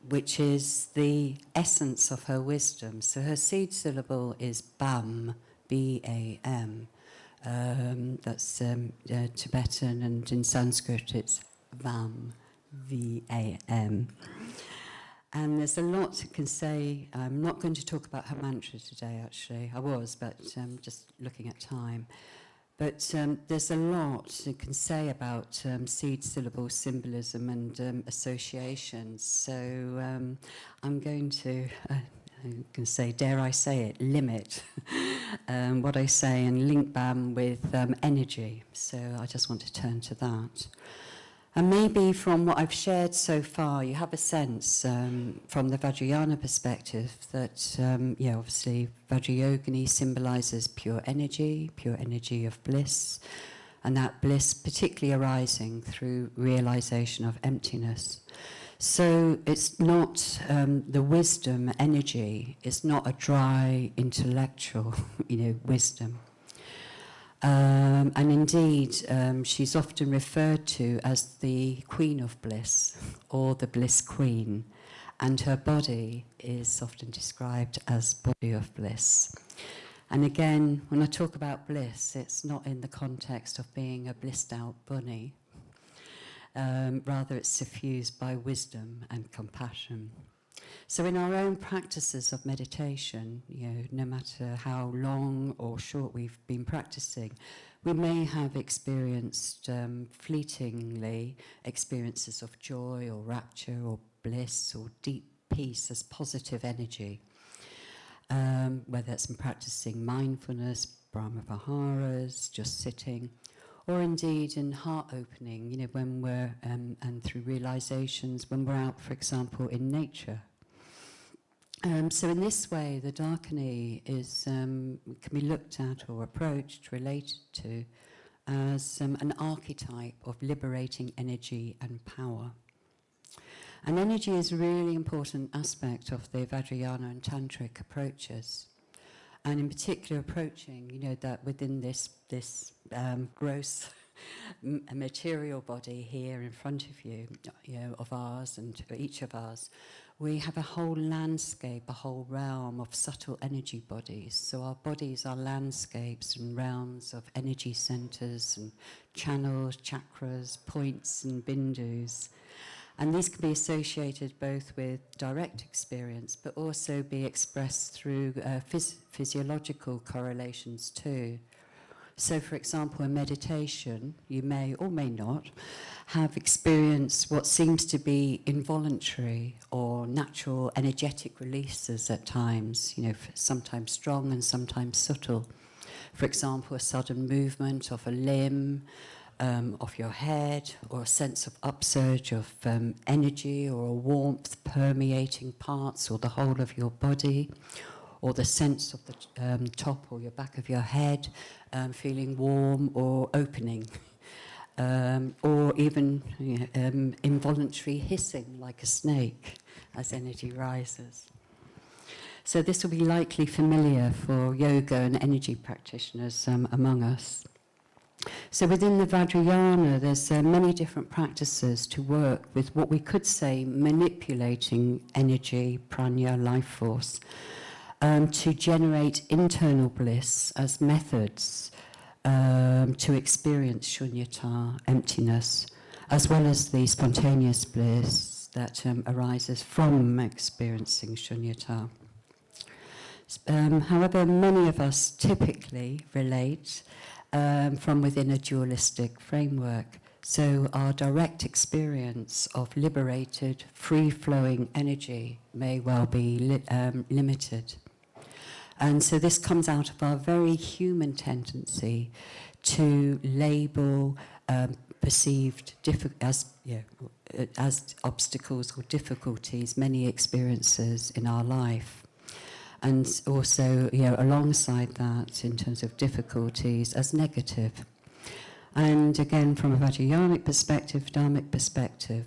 which is the essence of her wisdom. So her seed syllable is BAM, B-A-M. That's Tibetan, and in Sanskrit it's VAM, V-A-M. And there's a lot I can say. I'm not going to talk about her mantra today, actually. I was, but just looking at time. But there's a lot you can say about seed syllable symbolism and associations. So I'm going to, say, dare I say it, limit what I say and link BAM with energy. So I just want to turn to that. And maybe from what I've shared so far, you have a sense from the Vajrayana perspective that, obviously Vajrayogini symbolizes pure energy of bliss, and that bliss particularly arising through realization of emptiness. So it's not the wisdom energy, it's not a dry intellectual, wisdom. And indeed, she's often referred to as the Queen of Bliss, or the Bliss Queen, and her body is often described as body of bliss. And again, when I talk about bliss, it's not in the context of being a blissed out bunny. Rather, it's suffused by wisdom and compassion. So in our own practices of meditation, no matter how long or short we've been practicing, we may have experienced fleetingly experiences of joy or rapture or bliss or deep peace as positive energy. Whether it's in practicing mindfulness, Brahma-viharas, just sitting, or indeed in heart opening, when we're, and through realizations, when we're out, for example, in nature. So in this way, the Dakini can be looked at or approached, related to, as an archetype of liberating energy and power. And energy is a really important aspect of the Vajrayana and Tantric approaches. And in particular, approaching, that within this gross material body here in front of you, of ours and each of us, we have a whole landscape, a whole realm of subtle energy bodies. So our bodies are landscapes and realms of energy centers and channels, chakras, points and bindus. And these can be associated both with direct experience, but also be expressed through physiological correlations too. So, for example, in meditation, you may or may not have experienced what seems to be involuntary or natural energetic releases at times, sometimes strong and sometimes subtle. For example, a sudden movement of a limb, of your head, or a sense of upsurge of energy or a warmth permeating parts or the whole of your body, or the sense of the top or your back of your head feeling warm or opening, or even involuntary hissing like a snake as energy rises. So this will be likely familiar for yoga and energy practitioners among us. So within the Vajrayana, there's many different practices to work with what we could say manipulating energy, prana, life force, to generate internal bliss as methods to experience shunyata, emptiness, as well as the spontaneous bliss that arises from experiencing shunyata. However, many of us typically relate from within a dualistic framework. So our direct experience of liberated, free-flowing energy may well be limited. And so this comes out of our very human tendency to label perceived as obstacles or difficulties many experiences in our life. And also, alongside that, in terms of difficulties, as negative. And again, from a Vajrayonic perspective, Dharmic perspective,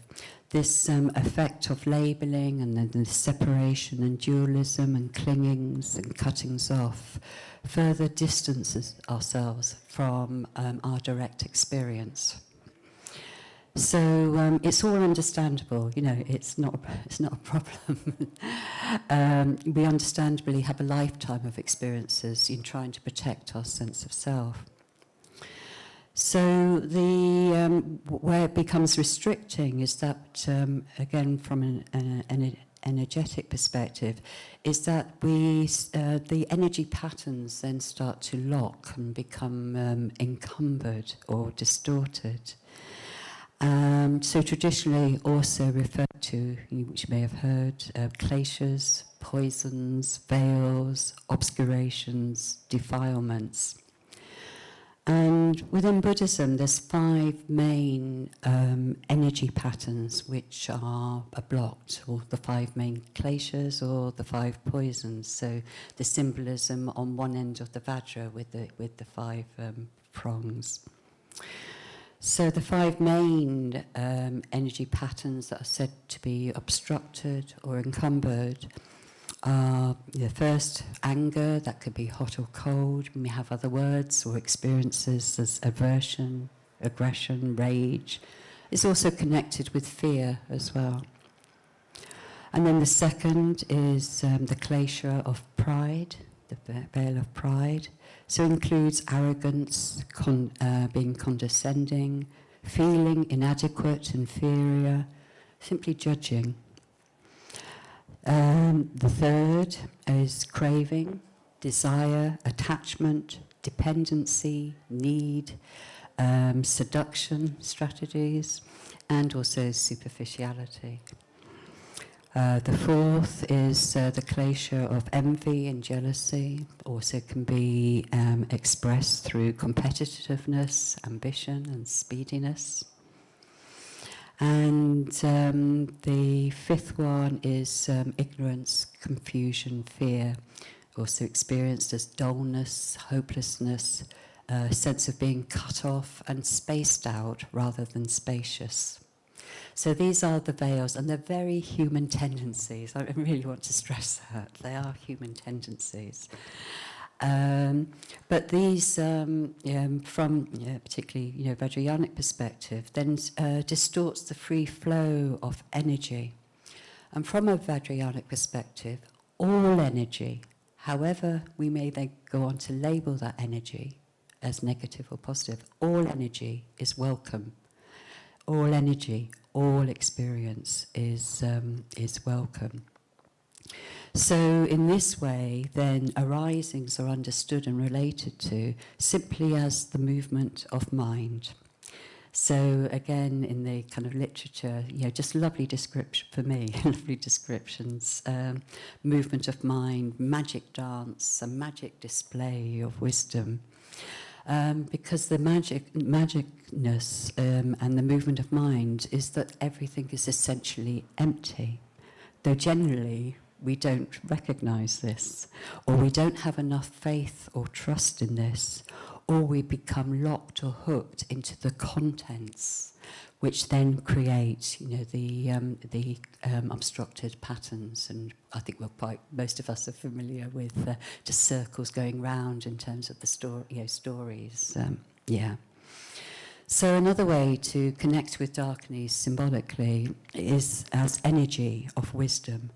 this effect of labelling and then the separation and dualism and clingings and cuttings off further distances ourselves from our direct experience. So it's all understandable, it's not a problem. We understandably have a lifetime of experiences in trying to protect our sense of self. So where it becomes restricting is that, again, from an energetic perspective, is that the energy patterns then start to lock and become encumbered or distorted. So traditionally also referred to, which you may have heard, kleshas, poisons, veils, obscurations, defilements. And within Buddhism, there's 5 main energy patterns which are blocked, or the 5 main kleshas, or the 5 poisons. So the symbolism on one end of the Vajra with the 5 prongs. So the 5 main energy patterns that are said to be obstructed or encumbered are the first, anger, that could be hot or cold. We have other words or experiences as aversion, aggression, rage. It's also connected with fear as well. And then the second is the klesha of pride, the veil of pride. So it includes arrogance, being condescending, feeling inadequate, inferior, simply judging. The third is craving, desire, attachment, dependency, need, seduction strategies, and also superficiality. The fourth is the klesha of envy and jealousy, also can be expressed through competitiveness, ambition, and speediness. And the fifth one is ignorance, confusion, fear, also experienced as dullness, hopelessness, a sense of being cut off and spaced out rather than spacious. So these are the veils, and they're very human tendencies. I really want to stress that. They are human tendencies. But these, from particularly Vajrayonic perspective, then distorts the free flow of energy. And from a Vajrayonic perspective, all energy, however we may then go on to label that energy as negative or positive, all energy is welcome. All energy, all experience is welcome. So in this way, then arisings are understood and related to simply as the movement of mind. So again, in the kind of literature, just lovely description for me, lovely descriptions, movement of mind, magic dance, a magic display of wisdom. Because the magicness and the movement of mind is that everything is essentially empty, though generally we don't recognize this, or we don't have enough faith or trust in this, or we become locked or hooked into the contents, which then create, the obstructed patterns. And I think most of us are familiar with just circles going round in terms of the stories. So another way to connect with Darkness symbolically is as energy of wisdom.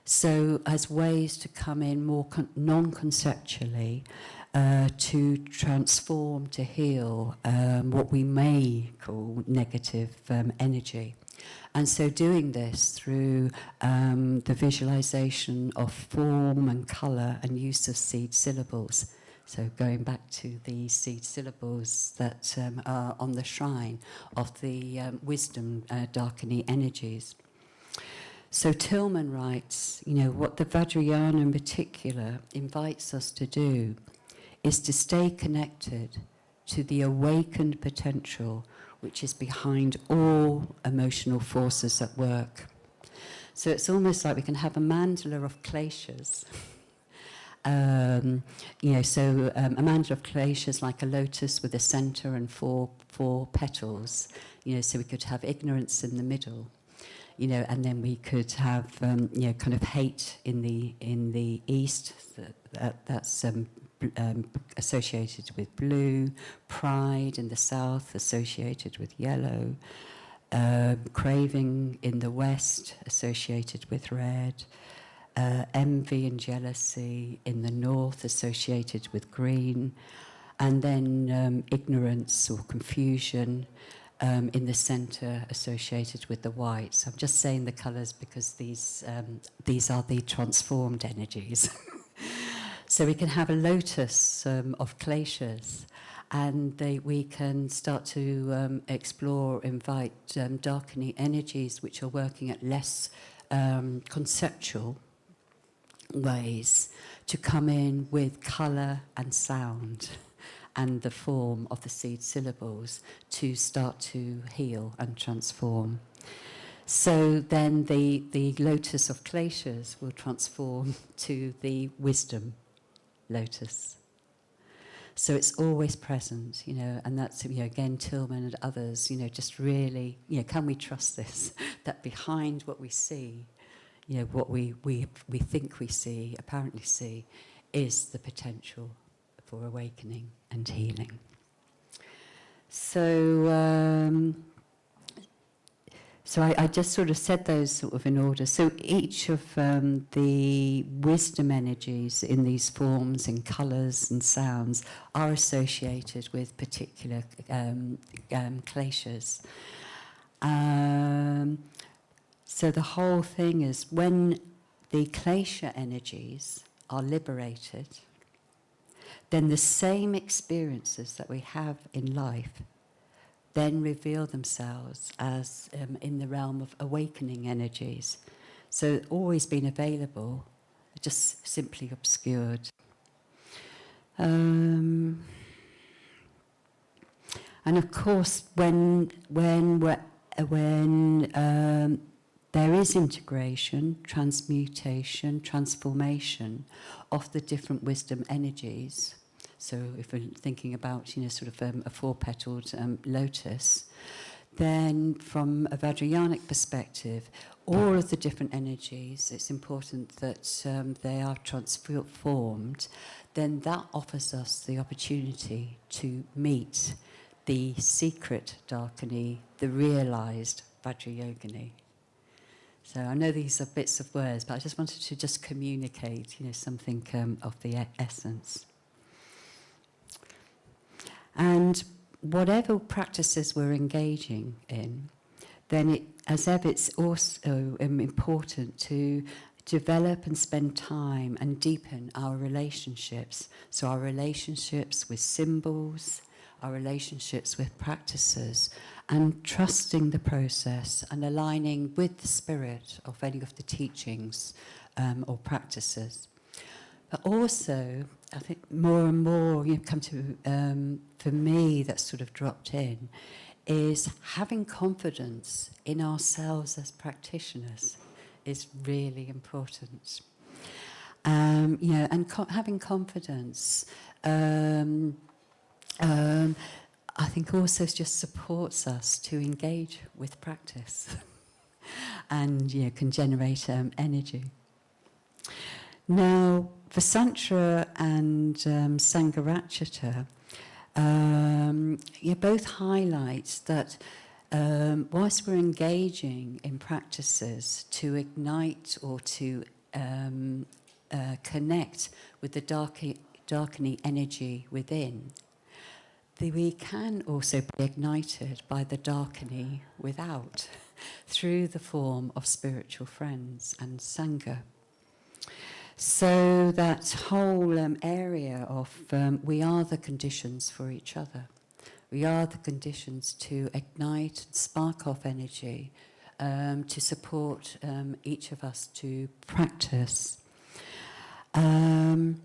So as ways to come in more non-conceptually, to transform, to heal what we may call negative energy. And so doing this through the visualization of form and colour and use of seed syllables. So going back to the seed syllables that are on the shrine of the wisdom darkening energies. So Tillman writes, what the Vajrayana in particular invites us to do is to stay connected to the awakened potential which is behind all emotional forces at work. So it's almost like we can have a mandala of kleshas. A mandala of kleshas like a lotus with a center and four petals. So we could have ignorance in the middle. And then we could have, kind of hate in the east. That's associated with blue, pride in the south, associated with yellow, craving in the west, associated with red, envy and jealousy in the north, associated with green, and then ignorance or confusion in the center, associated with the white. So I'm just saying the colours because these are the transformed energies. So we can have a lotus of kleshas, and we can start to invite darkening energies which are working at less conceptual ways to come in with colour and sound and the form of the seed syllables to start to heal and transform. So then the lotus of kleshas will transform to the wisdom lotus. So it's always present, and that's, again, Tillman and others, just really, can we trust this? That behind what we see, what we think we see, apparently see, is the potential for awakening and healing. So I just sort of said those sort of in order. So each of the wisdom energies in these forms and colours and sounds are associated with particular kleshas. So the whole thing is when the klesha energies are liberated, then the same experiences that we have in life then reveal themselves as in the realm of awakening energies. So always been available, just simply obscured. And of course, when there is integration, transmutation, transformation of the different wisdom energies. So if we're thinking about, sort of a four-petaled lotus, then from a Vajrayanic perspective, all of the different energies, it's important that they are transformed. Then that offers us the opportunity to meet the secret Darkini, the realized Vajrayogini. So I know these are bits of words, but I just wanted to just communicate, something of the essence. And whatever practices we're engaging in, then as ever, it's also important to develop and spend time and deepen our relationships. So our relationships with symbols, our relationships with practices, and trusting the process and aligning with the spirit of any of the teachings or practices. But also, I think more and more come to, for me, that's sort of dropped in, is having confidence in ourselves as practitioners is really important. And having confidence, I think also just supports us to engage with practice and can generate energy. Now, Vasantra and Sangharachita both highlight that whilst we're engaging in practices to ignite or to connect with the darkening energy within, we can also be ignited by the darkening without. through the form of spiritual friends and Sangha. So that whole area of we are the conditions for each other. We are the conditions to ignite and spark off energy, to support each of us to practice. Although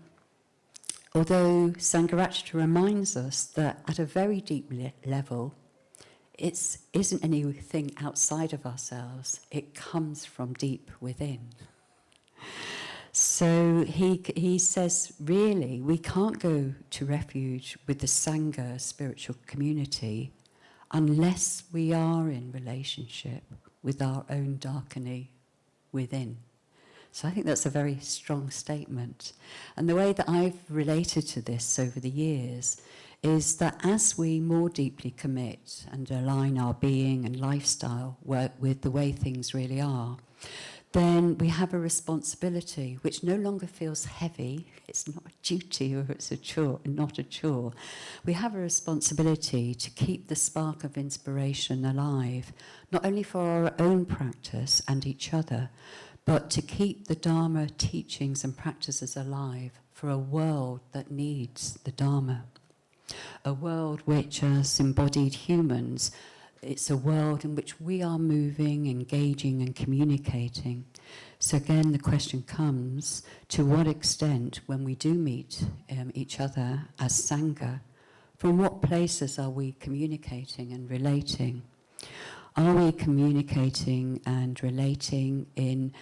Sangharakshita reminds us that at a very deep level, it isn't anything outside of ourselves, it comes from deep within. So he says, really, we can't go to refuge with the Sangha spiritual community unless we are in relationship with our own Dakini within. So I think that's a very strong statement. And the way that I've related to this over the years is that as we more deeply commit and align our being and lifestyle with the way things really are, then we have a responsibility which no longer feels heavy. It's not a duty or it's a chore, not a chore. We have a responsibility to keep the spark of inspiration alive, not only for our own practice and each other, but to keep the Dharma teachings and practices alive for a world that needs the Dharma. A world which, as embodied humans, it's a world in which we are moving, engaging and communicating. So again, the question comes, to what extent, when we do meet each other as Sangha, from what places are we communicating and relating? Are we communicating and relating in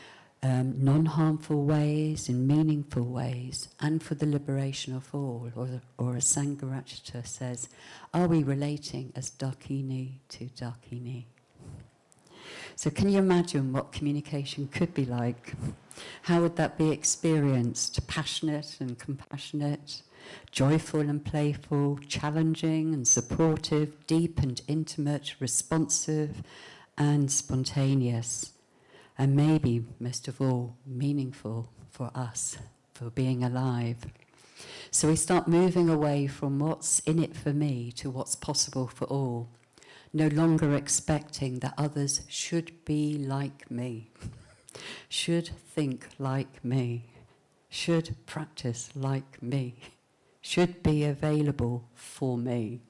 non-harmful ways, in meaningful ways, and for the liberation of all? Or as Sangharakshita says, are we relating as Dakini to Dakini? So can you imagine what communication could be like? How would that be experienced? Passionate and compassionate, joyful and playful, challenging and supportive, deep and intimate, responsive and spontaneous. And maybe, most of all, meaningful for us, for being alive. So we start moving away from what's in it for me to what's possible for all, no longer expecting that others should be like me, should think like me, should practice like me, should be available for me.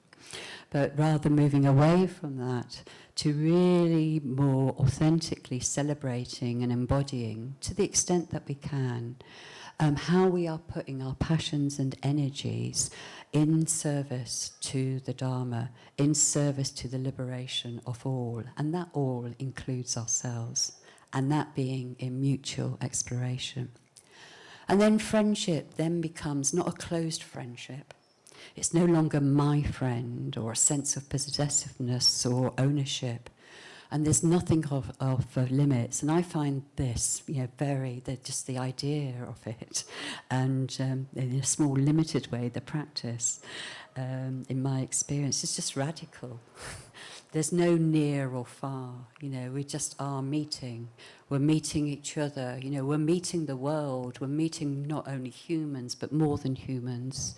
But rather moving away from that to really more authentically celebrating and embodying, to the extent that we can, how we are putting our passions and energies in service to the Dharma, in service to the liberation of all. And that all includes ourselves, and that being in mutual exploration. And then friendship then becomes not a closed friendship. It's no longer my friend or a sense of possessiveness or ownership. And there's nothing of limits. And I find this, just the idea of it, and in a small, limited way, the practice, in my experience, is just radical. There's no near or far, we just are meeting. We're meeting each other, we're meeting the world. We're meeting not only humans, but more than humans.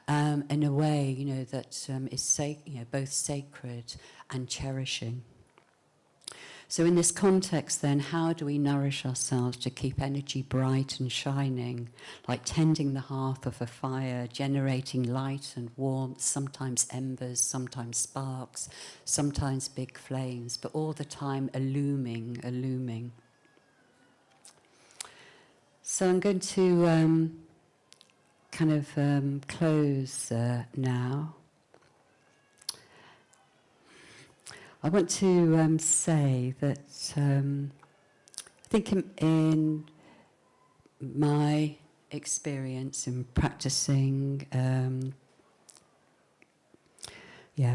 In a way, that is both sacred and cherishing. So in this context, then, how do we nourish ourselves to keep energy bright and shining, like tending the hearth of a fire, generating light and warmth, sometimes embers, sometimes sparks, sometimes big flames, but all the time illuming. So I'm going to close now. I want to say that I think in my experience in practicing,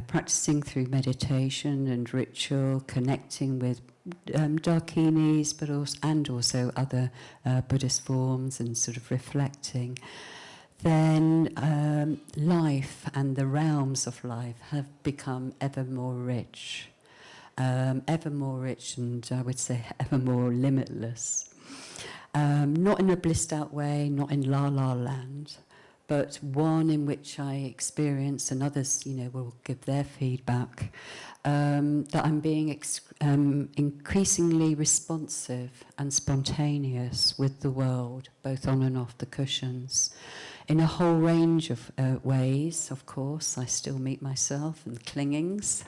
practicing through meditation and ritual, connecting with Dakinis, but also other Buddhist forms, and sort of reflecting, then life and the realms of life have become ever more rich. And I would say ever more limitless. Not in a blissed out way, not in la la land, but one in which I experience, and others, will give their feedback, that I'm being increasingly responsive and spontaneous with the world, both on and off the cushions, in a whole range of ways. Of course, I still meet myself and clingings,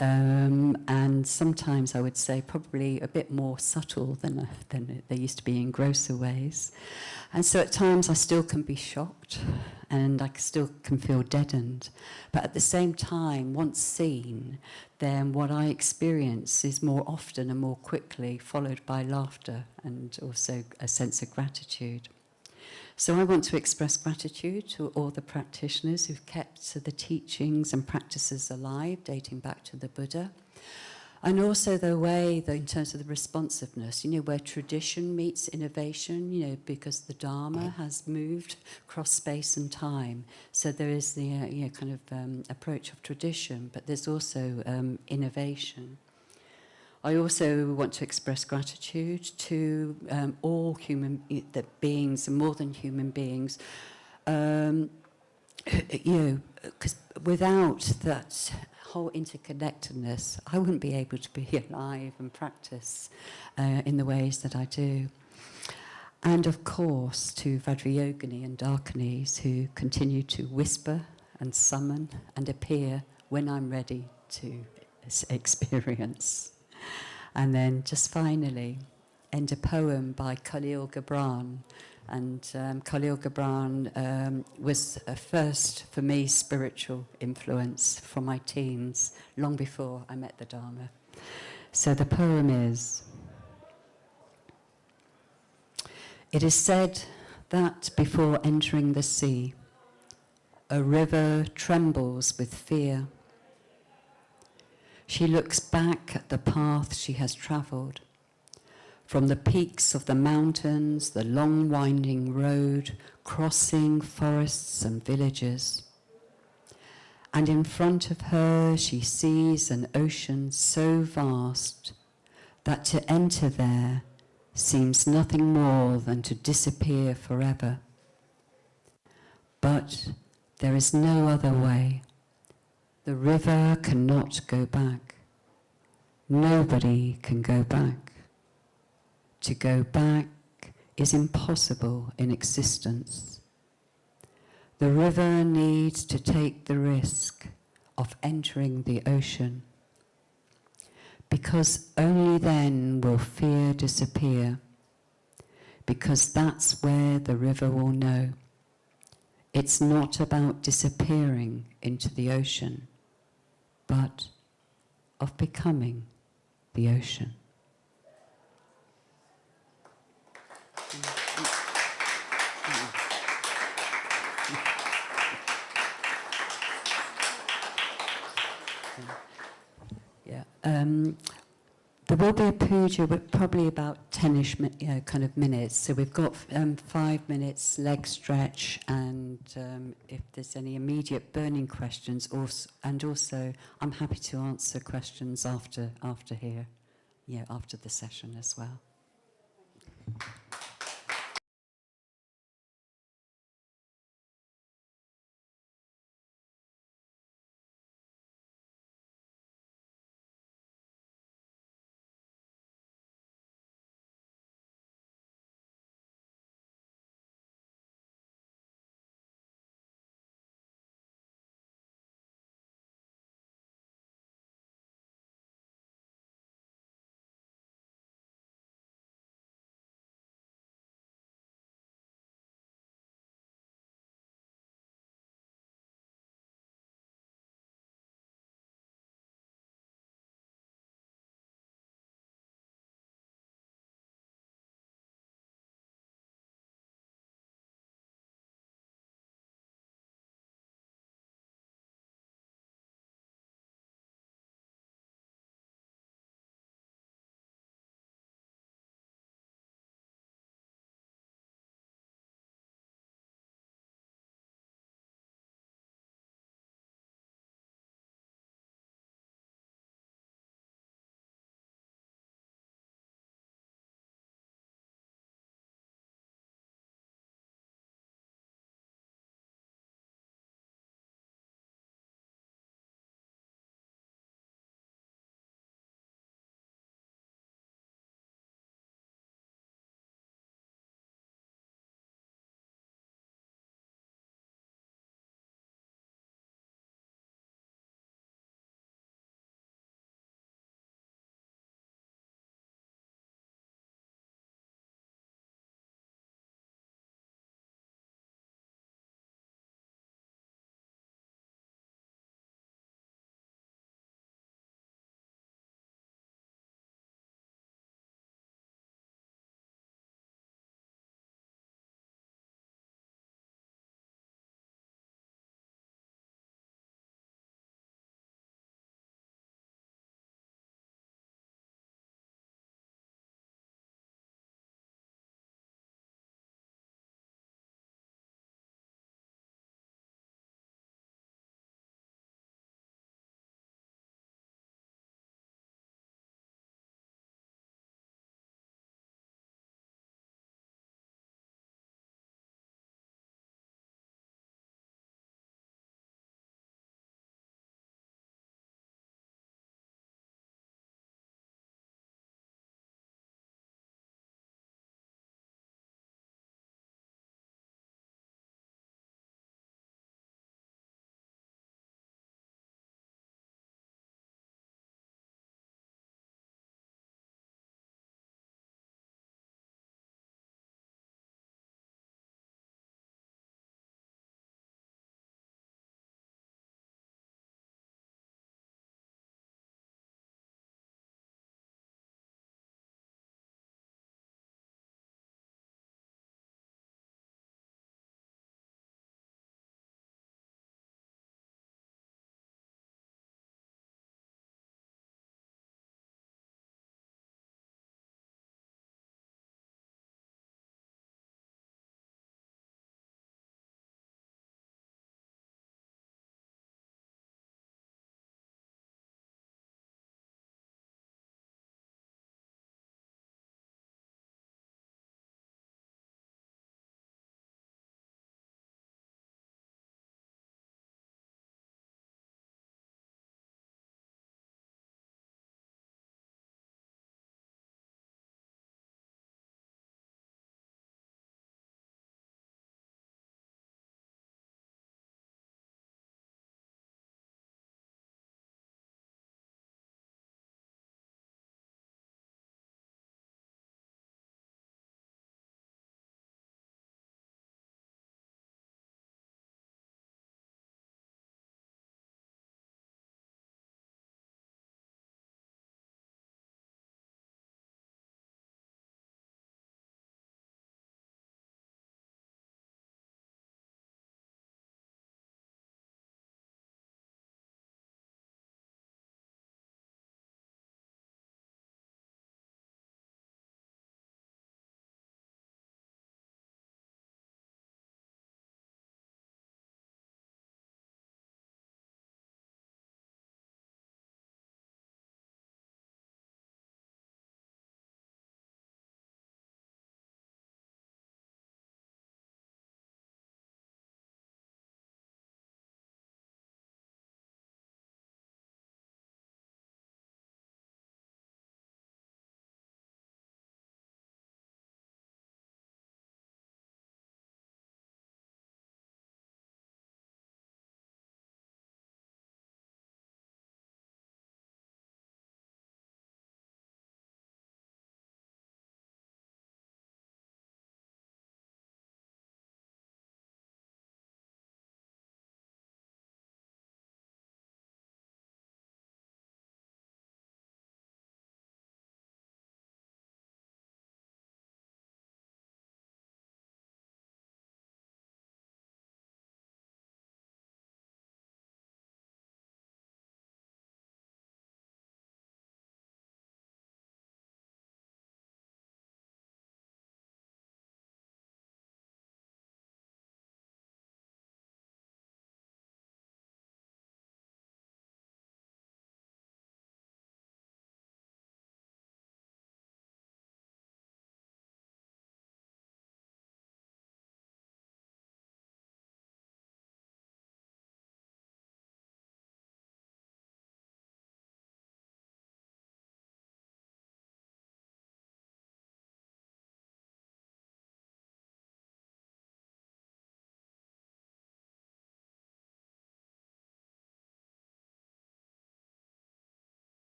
and sometimes I would say probably a bit more subtle than they used to be in grosser ways. And so at times I still can be shocked and I still can feel deadened. But at the same time, once seen, then what I experience is more often and more quickly followed by laughter and also a sense of gratitude. So I want to express gratitude to all the practitioners who've kept the teachings and practices alive, dating back to the Buddha. And also the way that in terms of the responsiveness, where tradition meets innovation, because the Dharma has moved across space and time. So there is the kind of approach of tradition, but there's also innovation. I also want to express gratitude to all human beings, and more than human beings, because without that whole interconnectedness, I wouldn't be able to be alive and practice in the ways that I do. And of course, to Vajrayogini and Darkinis, who continue to whisper and summon and appear when I'm ready to experience. And then just finally, end a poem by Khalil Gibran. And Khalil Gibran was a first, for me, spiritual influence from my teens, long before I met the Dharma. So the poem is, it is said that before entering the sea, a river trembles with fear. She looks back at the path she has travelled, from the peaks of the mountains, the long winding road, crossing forests and villages. And in front of her she sees an ocean so vast that to enter there seems nothing more than to disappear forever. But there is no other way. The river cannot go back. Nobody can go back. To go back is impossible in existence. The river needs to take the risk of entering the ocean, because only then will fear disappear, because that's where the river will know. It's not about disappearing into the ocean, but of becoming the ocean. Yeah. There will be a puja, but probably about 10-ish kind of minutes. So we've got 5 minutes leg stretch, and if there's any immediate burning questions, and also I'm happy to answer questions after here, after the session as well.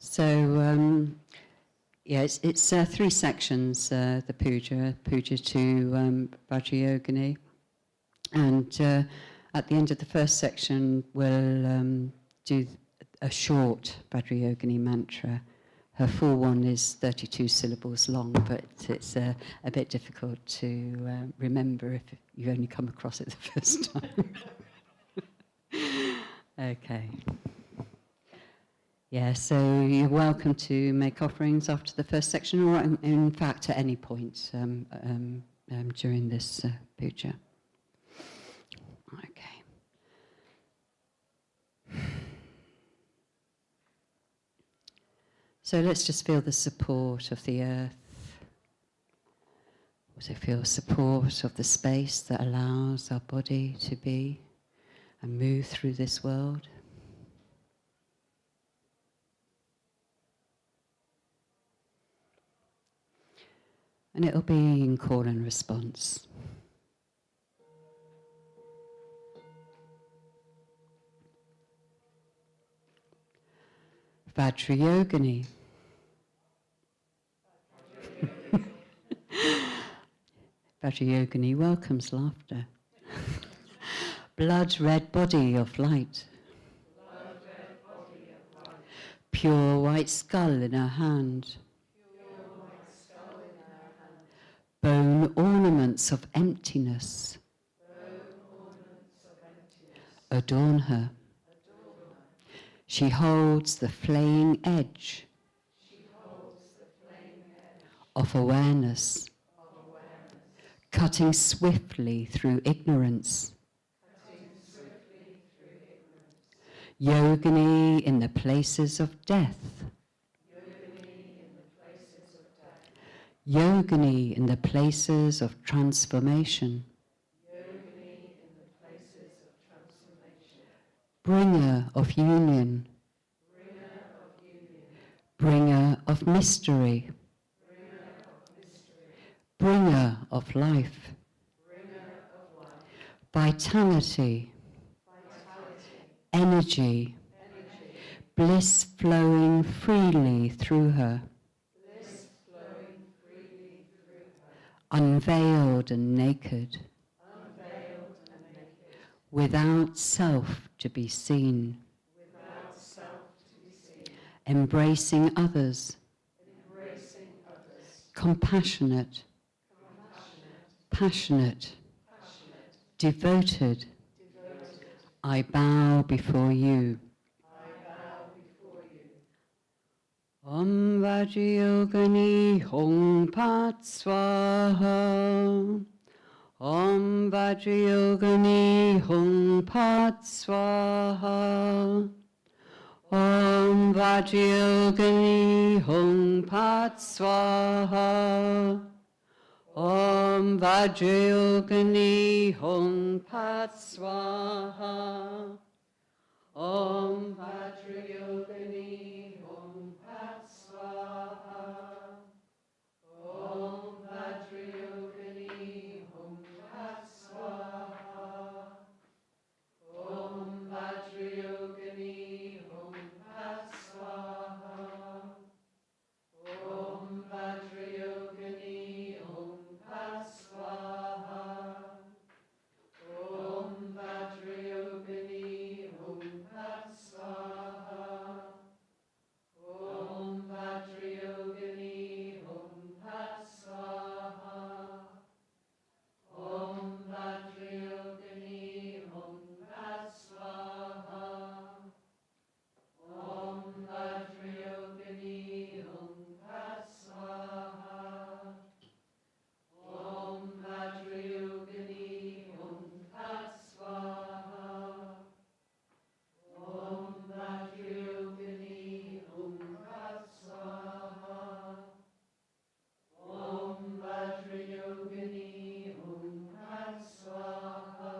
So, yeah, it's 3 sections, the puja to Vajrayogini. And at the end of the first section, we'll do a short Vajrayogini mantra. Her full one is 32 syllables long, but it's a bit difficult to remember if you only come across it the first time. Okay. Yeah, so you're welcome to make offerings after the first section, or in fact at any point during this puja. Okay. So let's just feel the support of the earth. Also feel support of the space that allows our body to be and move through this world. And it'll be in call and response. Vajrayogini. Vajrayogini welcomes laughter. Blood red body of light. Pure white skull in her hand. Bone ornaments of emptiness. Adorn her. She holds the flaying edge of awareness, cutting swiftly through ignorance. Yogini in the places of death. Yogini in the places of transformation. Bringer of union. Bringer of mystery. Bringer of life. Vitality. Energy. Bliss flowing freely through her. Unveiled and naked. Without self to be seen. Embracing others. Compassionate. Passionate. Devoted. I bow before you. Om Vajrayogini Hong Pat Swaha. Om Vajrayogini Hong Pat Swaha. Om Vajrayogini Hong Pat Swaha. Om Vajrayogini Hong Pat Swaha. Om Vajrayogini Hong Pat Swaha. Om Vajrayogini Hong Pat Swaha. Om Vajrayogini Hong Pat Swaha. Om Vajrayogini Hong Pat Swaha. Om Vajrayogini Hong Pat Swaha. Om Vajrayogini Hong Pat Swaha. Om Vajrayogini Hong Pat Swaha. Om Vajrayogini Hong Pat Swaha. Om Vajrayogini Hong Pat Swaha. Om Vajrayogini Hong Pat Swaha. Om Vajrayogini Hong Pat Swaha.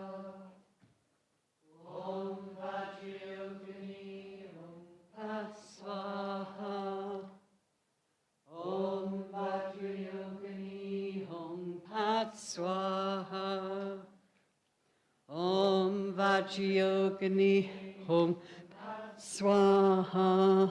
Om Vajrayogini Hong Pat Swaha. Om Vajrayogini Hong Pat Swaha. Om Vajrayogini Hong Pat Swaha.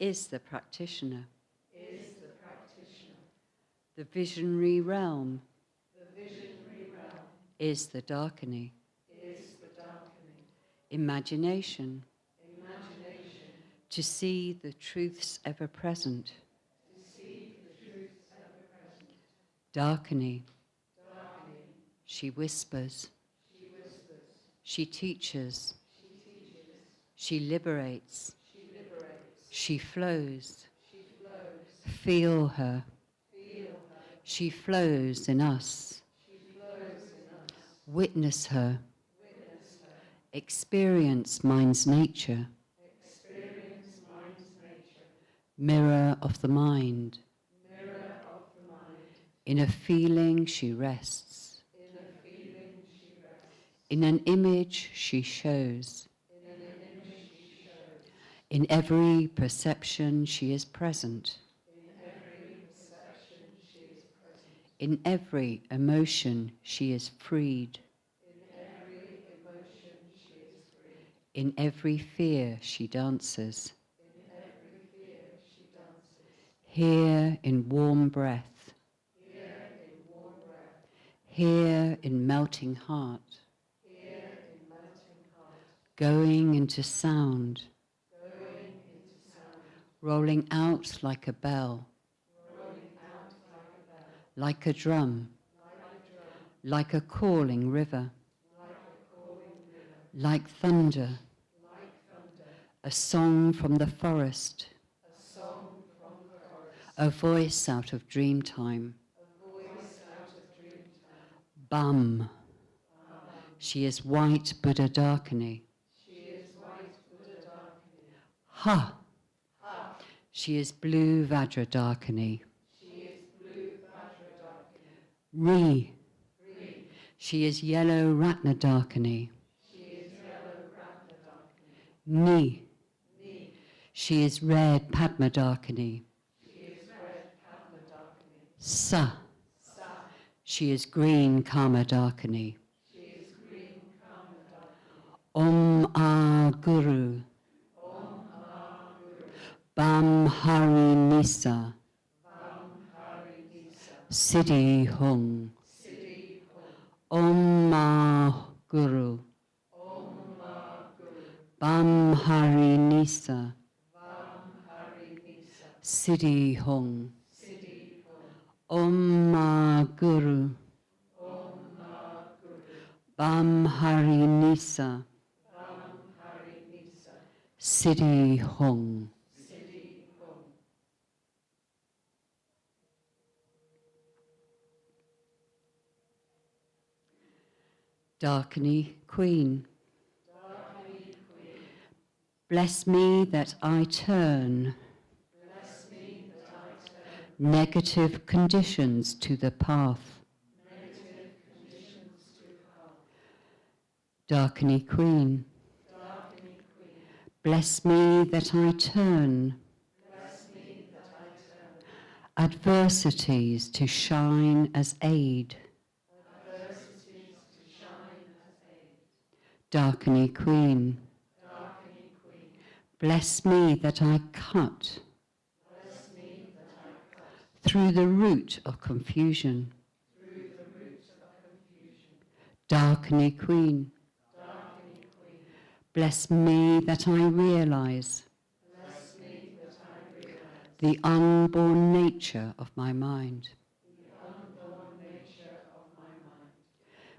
is the practitioner. The visionary realm is the darkening. Imagination, to see the truths ever present. Darkening, she whispers, she teaches, she liberates, she flows. Feel her. She flows in us. Witness her. Experience mind's nature. Mirror of the mind. In a feeling she rests. In an image she shows. In every perception she is present. In every emotion she is freed. In every fear she dances. Here in warm breath. Here in melting heart. Going into sound. Rolling out like a bell. Like a drum. Like a calling river. Like thunder. A song from the forest. A voice out of dream time. Bum. She is white Buddha darkening. Ha. She is blue Vajra darkening. Re. She is yellow Ratna darkening. Ni. She is red Padma darkening. Sa. She is green Kama darkening. Om A Guru. Bam Hari Nisa. Siddhi Hung. Om Ma Guru. Bam Hari Nisa. Siddhi Hung. Om Ma Guru. Bam Hari Nisa. Siddhi Hung. Darkini Queen. Bless me that I turn negative conditions to the path. Darkini Queen. Bless me that I turn adversities to shine as aid. Darkini Queen. Bless me that I cut through the root of confusion. Darkini Queen. Bless me that I realize the unborn nature of my mind.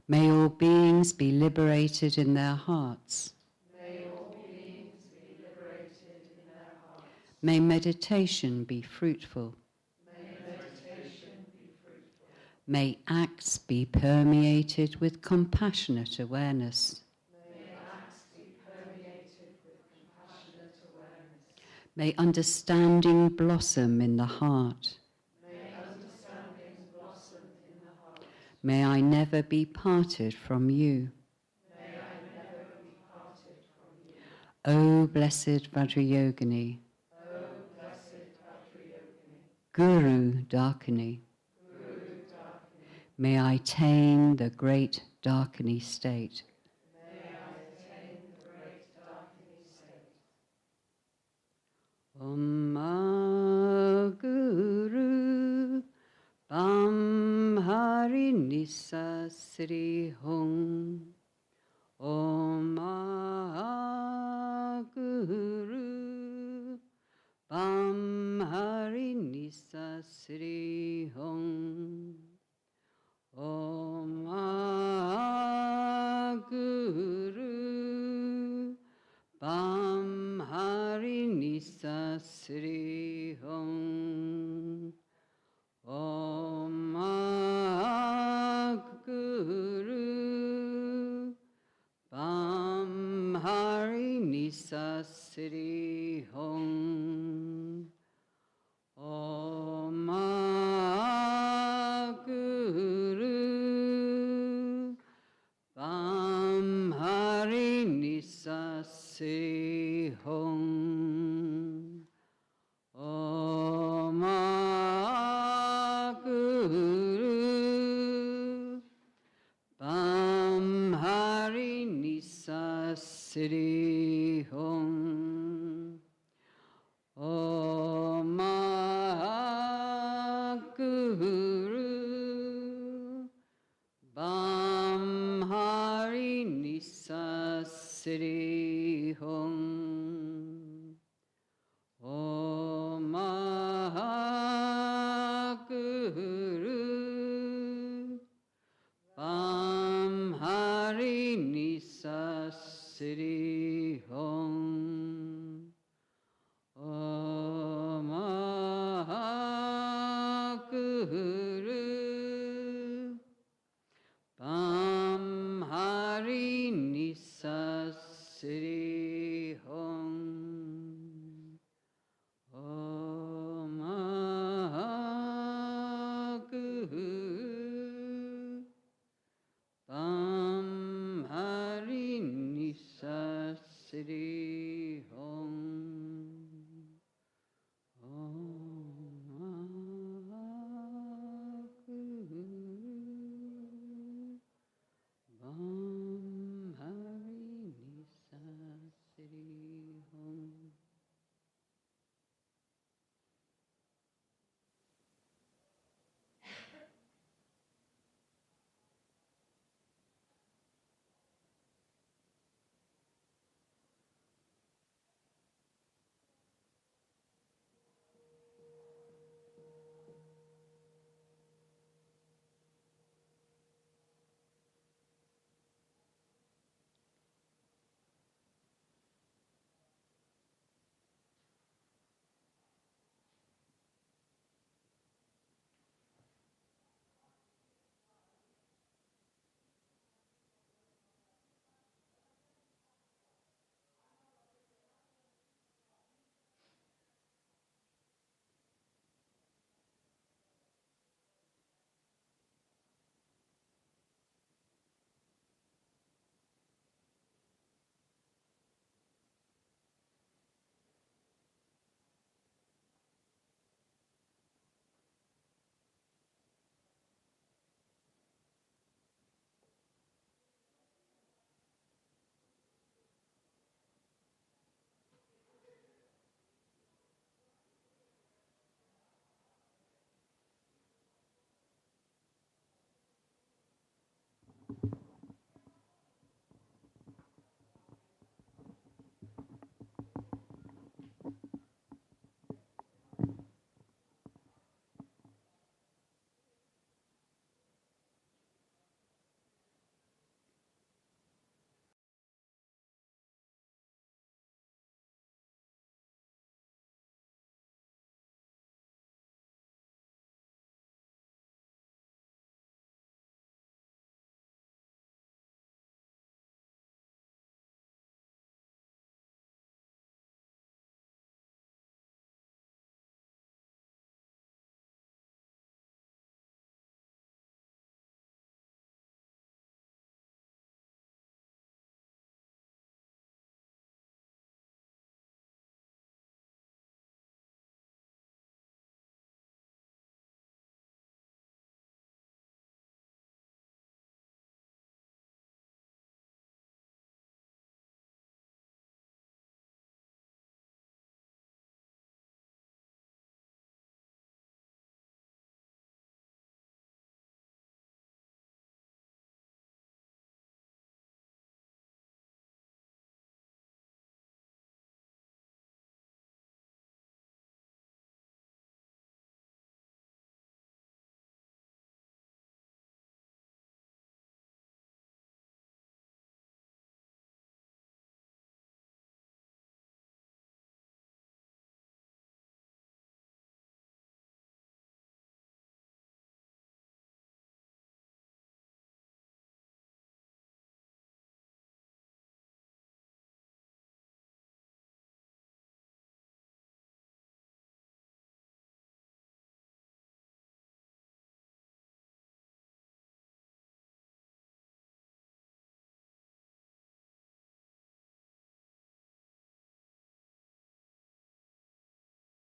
May all beings be liberated in their hearts. May meditation be fruitful. May acts be permeated with compassionate awareness. May understanding blossom in the heart. May I never be parted from you. O blessed Vajrayogini. Guru Darkini. May I attain the great Darkini state. Om Nisa Sri Hong. Om Guru Bam Hari Nisa Sri Hong. Om Guru Bam Hari Nisa Sri Hong. Om Guru Bam Hari Nisa Sri Hong. Om Guru Bam Hari Nisa Sri Hong. Om Guru Bam Hari Nisa Sri Hong. Om Guru Bam Hari Nisa Sri Hong. Om Guru Bam Hari Nisa Sri Hong.